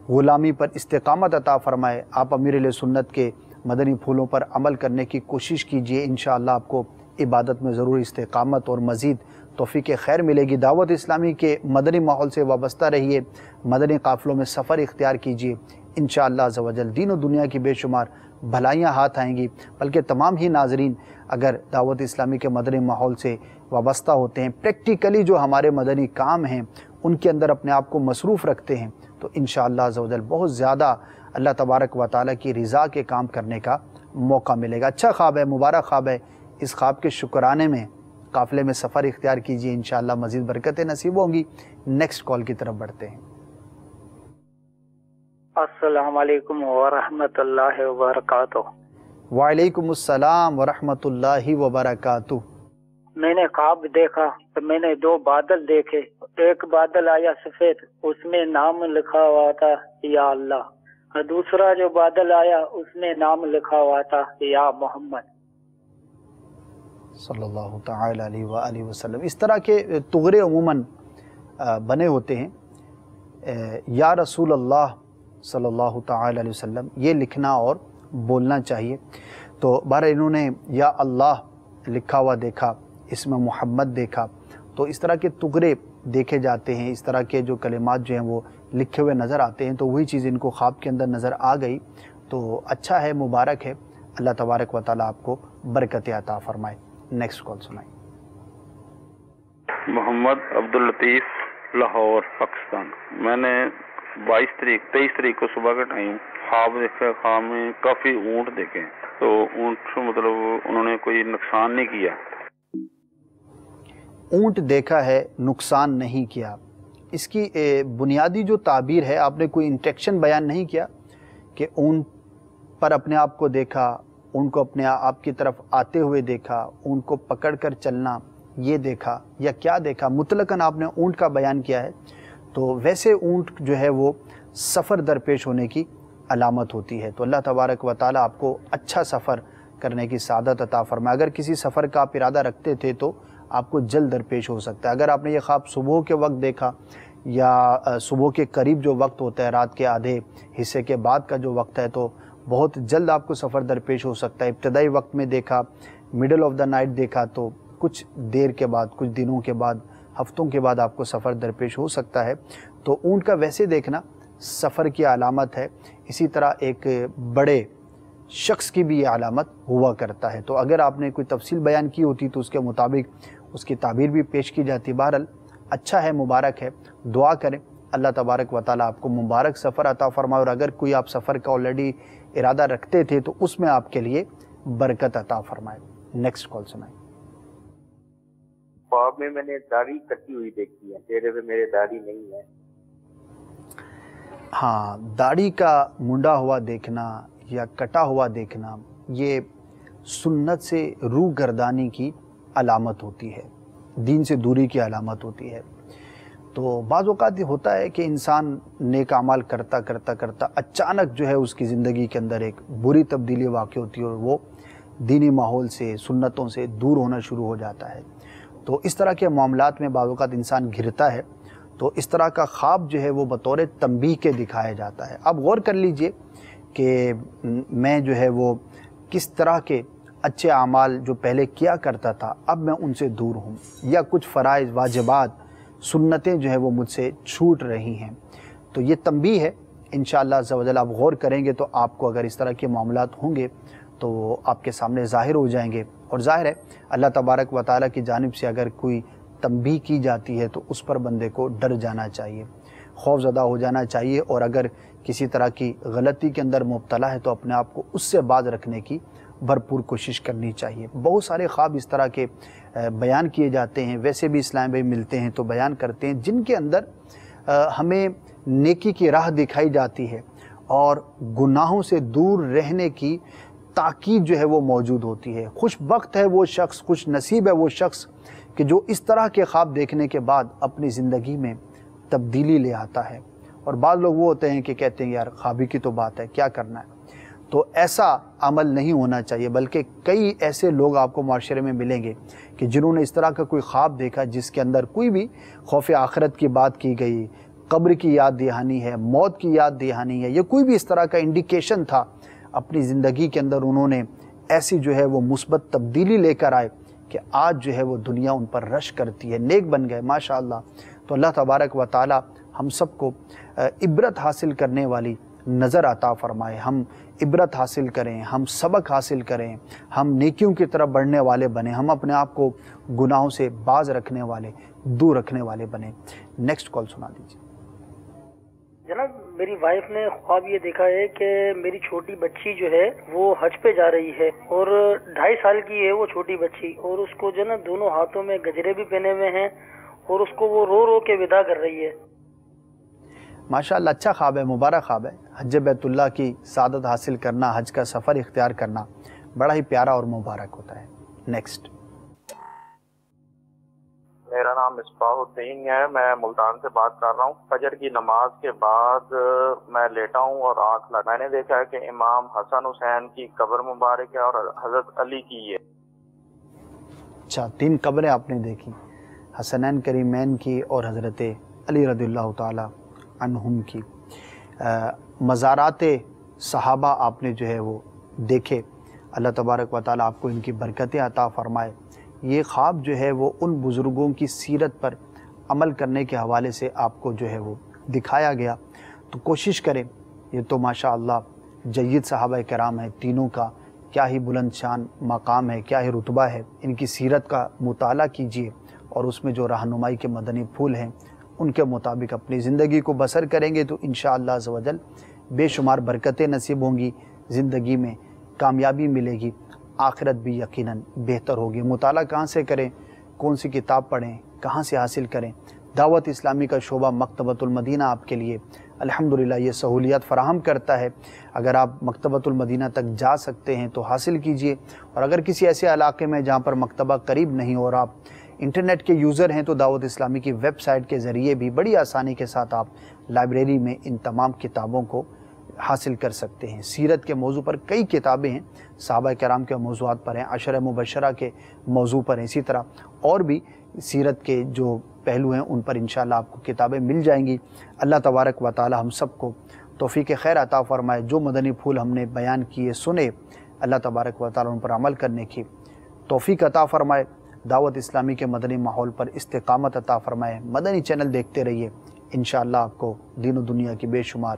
B: غلامی پر استقامت عطا فرمائے. آپ امیر اہل سنت کے مدنی پھولوں پر عمل کرنے کی کوشش کیجئے. انشاءاللہ آپ کو عبادت میں ضرور استقامت اور مزید توفیق خیر ملے گی. دعوت اسلامی کے مدنی ماحول سے وابستہ رہیے. مدنی قافلوں میں سفر اختیار کیجئے. انشاءاللہ عز و جل دین و دنیا کی بے شمار بھلائیاں ہاتھ آئیں گی. بلکہ تمام ہی ناظرین اگر دعوت اسلامی کے مدنی ماحول سے وابستہ ہوتے ہیں، پریکٹیکلی جو ہمارے مدنی کام ہیں ان کے اندر اپنے آپ کو مصروف رکھتے ہیں، تو انشاءاللہ عز و جل بہت زیادہ اللہ تبارک و تعالیٰ کی رضا کے کام کرنے کا موقع ملے گا. اچھا خواب ہے، مبارک خواب ہے. اس خواب کے شکرانے میں قافلے میں سفر اختیار کیجئے. انشاءاللہ مزید برکتیں نصیب ہوں گی. نیکسٹ کال کی طرف بڑھتے ہیں.
N: السلام علیکم ورحمۃ اللہ وبرکاتہ.
B: وعلیکم السلام ورحمۃ اللہ وبرکاتہ.
N: میں نے خواب دیکھا تو میں نے دو بادل دیکھے. ایک بادل آیا سفید، اس میں نام لکھا ہوا تھا یا اللہ، اور دوسرا جو بادل آیا اس میں نام لکھا ہوا تھا یا محمد
B: صلی اللہ تعالی علیہ وآلہ وسلم. اس طرح کے تغرے عموماً بنے ہوتے ہیں. یا رسول اللہ صلی اللہ تعالی علیہ وسلم یہ لکھنا اور بولنا چاہیے. تو بہرحال انہوں نے یا اللہ لکھا ہوا دیکھا، اس میں محمد دیکھا. تو اس طرح کے تغرے دیکھے جاتے ہیں، اس طرح کے جو کلمات جو ہیں وہ لکھے ہوئے نظر آتے ہیں. تو وہی چیز ان کو خواب کے اندر نظر آ گئی. تو اچھا ہے، مبارک ہے. اللہ تبارک و تعالیٰ آپ کو برکت عطا فرمائے. نیکسٹ کال سنائیں.
P: محمد عبداللطیف، لاہور، پاکستان. میں نے 23 تاریخ کو صبح کا ٹائم خواب دیکھا. خواب میں کافی اونٹ دیکھے. تو اونٹ مطلب انہوں نے کوئی نقصان نہیں کیا.
B: اونٹ دیکھا ہے، نقصان نہیں کیا. اس کی بنیادی جو تعبیر ہے، آپ نے کوئی انٹریکشن بیان نہیں کیا کہ اونٹ پر اپنے آپ کو دیکھا، اونٹ کو اپنے آپ کی طرف آتے ہوئے دیکھا، اونٹ کو پکڑ کر چلنا یہ دیکھا، یا کیا دیکھا. مطلقاً آپ نے اونٹ کا بیان کیا ہے. تو ویسے اونٹ جو ہے وہ سفر درپیش ہونے کی علامت ہوتی ہے. تو اللہ تبارک و تعالیٰ آپ کو اچھا سفر کرنے کی سعادت عطا فرمائے. اگر کسی سفر کا آپ ارادہ رکھتے تھے تو آپ کو جلد درپیش ہو سکتا ہے. اگر آپ نے یہ خواب صبح کے وقت دیکھا یا صبح کے قریب جو وقت ہوتا ہے، رات کے آدھے حصے کے بعد کا جو وقت ہے، تو بہت جلد آپ کو سفر درپیش ہو سکتا ہے. ابتدائی وقت میں دیکھا، مڈل آف دا نائٹ دیکھا، تو کچھ دیر کے بعد، کچھ دنوں کے بعد، ہفتوں کے بعد آپ کو سفر درپیش ہو سکتا ہے. تو اونٹ کا ویسے دیکھنا سفر کی علامت ہے. اسی طرح ایک بڑے شخص کی بھی یہ علامت ہوا کرتا ہے. تو اگر آپ نے کوئی تفصیل بیان کی ہوتی تو اس کے مطابق اس کی تعبیر بھی پیش کی جاتی. بہرحال اچھا ہے، مبارک ہے. دعا کریں اللہ تبارک و تعالیٰ آپ کو مبارک سفر عطا فرمائے. اور اگر کوئی آپ سفر کا آلریڈی ارادہ رکھتے تھے تو اس میں آپ کے لیے برکت عطا فرمائے. نیکسٹ کال سنائیں.
Q: خواب میں نے داڑھی کٹی ہوئی دیکھی ہے، چہرے پہ میرے داڑھی نہیں ہے.
B: ہاں، داڑھی کا منڈا ہوا دیکھنا یا کٹا ہوا دیکھنا یہ سنت سے روح گردانی کی علامت ہوتی ہے، دین سے دوری کی علامت ہوتی ہے. تو بعض اوقات یہ ہوتا ہے کہ انسان نیک اعمال کرتا کرتا کرتا اچانک جو ہے اس کی زندگی کے اندر ایک بری تبدیلی واقع ہوتی ہے اور وہ دینی ماحول سے، سنتوں سے دور ہونا شروع ہو جاتا ہے. تو اس طرح کے معاملات میں بعض اوقات انسان گھرتا ہے. تو اس طرح کا خواب جو ہے وہ بطور تنبیہ کے دکھایا جاتا ہے. اب غور کر لیجئے کہ میں جو ہے وہ کس طرح کے اچھے اعمال جو پہلے کیا کرتا تھا اب میں ان سے دور ہوں، یا کچھ فرائض، واجبات، سنتیں جو ہے وہ مجھ سے چھوٹ رہی ہیں. تو یہ تنبیہ ہے. انشاءاللہ عز و جل آپ غور کریں گے تو آپ کو اگر اس طرح کے معاملات ہوں گے تو آپ کے سامنے ظاہر ہو جائیں گے اور ظاہر ہے اللہ تبارک و تعالیٰ کی جانب سے اگر کوئی تنبیہ کی جاتی ہے تو اس پر بندے کو ڈر جانا چاہیے، خوف زدہ ہو جانا چاہیے، اور اگر کسی طرح کی غلطی کے اندر مبتلا ہے تو اپنے آپ کو اس سے باز رکھنے کی بھرپور کوشش کرنی چاہیے۔ بہت سارے خواب اس طرح کے بیان کیے جاتے ہیں، ویسے بھی اسلام بھائی ملتے ہیں تو بیان کرتے ہیں، جن کے اندر ہمیں نیکی کی راہ دکھائی جاتی ہے اور گناہوں سے دور رہنے کی تاکید جو ہے وہ موجود ہوتی ہے۔ خوش بخت ہے وہ شخص، خوش نصیب ہے وہ شخص کہ جو اس طرح کے خواب دیکھنے کے بعد اپنی زندگی میں تبدیلی لے آتا ہے۔ اور بعض لوگ وہ ہوتے ہیں کہ کہتے ہیں یار خوابی کی تو بات ہے، کیا کرنا ہے؟ تو ایسا عمل نہیں ہونا چاہیے، بلکہ کئی ایسے لوگ آپ کو معاشرے میں ملیں گے کہ جنہوں نے اس طرح کا کوئی خواب دیکھا جس کے اندر کوئی بھی خوف آخرت کی بات کی گئی، قبر کی یاد دہانی ہے، موت کی یاد دہانی ہے، یا کوئی بھی اس طرح کا انڈیکیشن تھا، اپنی زندگی کے اندر انہوں نے ایسی جو ہے وہ مثبت تبدیلی لے کر آئے کہ آج جو ہے وہ دنیا ان پر رش کرتی ہے، نیک بن گئے ماشاءاللہ۔ تو اللہ تبارک و تعالی ہم سب کو عبرت حاصل کرنے والی نظر عطا فرمائے، ہم عبرت حاصل کریں، ہم سبق حاصل کریں، ہم نیکیوں کی طرف بڑھنے والے بنیں، ہم اپنے آپ کو گناہوں سے باز رکھنے والے، دور رکھنے والے بنیں۔ نیکسٹ کال سنا دیجیے۔
R: جناب میری وائف نے خواب یہ دیکھا ہے کہ میری چھوٹی بچی جو ہے وہ حج پہ جا رہی ہے، اور 2.5 سال کی ہے وہ چھوٹی بچی، اور اس کو جو نا دونوں ہاتھوں میں گجرے بھی پہنے ہوئے ہیں، اور اس کو وہ رو رو کے ودا کر رہی ہے۔
B: ماشاءاللہ اچھا خواب ہے، مبارک خواب ہے۔ حج بیت اللہ کی سعادت حاصل کرنا، حج کا سفر اختیار کرنا بڑا ہی پیارا اور مبارک ہوتا ہے۔ نیکسٹ۔
S: میرا نام مصباح الدین ہے، میں ملتان سے بات کر رہا ہوں۔ فجر کی نماز کے بعد میں لیٹا ہوں اور آنکھ لگا، میں نے دیکھا ہے کہ امام حسن حسین کی قبر مبارک ہے اور حضرت علی کی ہے۔
B: اچھا، 3 قبریں آپ نے دیکھی، حسنین کریمین کی اور حضرت علی رضی اللہ تعالی عنہم کی۔ مزارات صحابہ آپ نے جو ہے وہ دیکھے، اللہ تبارک و تعالیٰ آپ کو ان کی برکتیں عطا فرمائے۔ یہ خواب جو ہے وہ ان بزرگوں کی سیرت پر عمل کرنے کے حوالے سے آپ کو جو ہے وہ دکھایا گیا، تو کوشش کریں۔ یہ تو ماشاءاللہ جید صحابہ کرام ہیں، تینوں کا کیا ہی بلند شان مقام ہے، کیا ہی رتبہ ہے، ان کی سیرت کا مطالعہ کیجئے اور اس میں جو رہنمائی کے مدنی پھول ہیں ان کے مطابق اپنی زندگی کو بسر کریں گے تو انشاءاللہ عز و جل بے شمار برکتیں نصیب ہوں گی، زندگی میں کامیابی ملے گی، آخرت بھی یقیناً بہتر ہوگی۔ مطالعہ کہاں سے کریں، کون سی کتاب پڑھیں، کہاں سے حاصل کریں؟ دعوت اسلامی کا شعبہ مکتبۃ المدینہ آپ کے لیے الحمدللہ یہ سہولیات فراہم کرتا ہے۔ اگر آپ مکتبۃ المدینہ تک جا سکتے ہیں تو حاصل کیجئے، اور اگر کسی ایسے علاقے میں جہاں پر مکتبہ قریب نہیں اور آپ انٹرنیٹ کے یوزر ہیں تو دعوت اسلامی کی ویب سائٹ کے ذریعے بھی بڑی آسانی کے ساتھ آپ لائبریری میں ان تمام کتابوں کو حاصل کر سکتے ہیں۔ سیرت کے موضوع پر کئی کتابیں ہیں، صحابہ کرام کے موضوعات پر ہیں، عشرہ مبشرہ کے موضوع پر ہیں، اسی طرح اور بھی سیرت کے جو پہلو ہیں ان پر انشاءاللہ آپ کو کتابیں مل جائیں گی۔ اللہ تبارک و تعالی ہم سب کو توفیق خیر عطا فرمائے۔ جو مدنی پھول ہم نے بیان کیے سنے، اللہ تبارک و تعالی ان پر عمل کرنے کی توفیق عطا فرمائے۔ دعوت اسلامی کے مدنی ماحول پر استقامت عطا فرمائے۔ مدنی چینل دیکھتے رہیے، انشاءاللہ آپ کو دین و دنیا کی بے شمار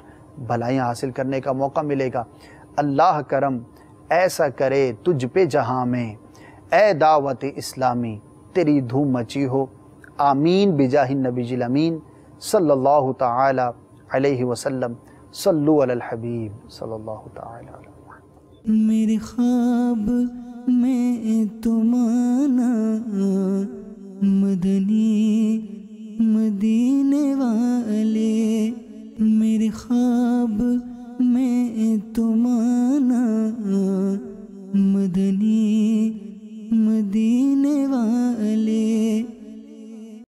B: بھلائیاں حاصل کرنے کا موقع ملے گا۔ اللہ کرم ایسا کرے تجھ پہ جہاں میں، اے دعوت اسلامی تیری دھوم مچی ہو، آمین بجاہ النبی الامین صلی اللہ تعالی علیہ وسلم۔ صلو علی الحبیب صلی اللہ تعالی علیہ وسلم۔
A: میرے خواب میں تو مانا مدنی مدینے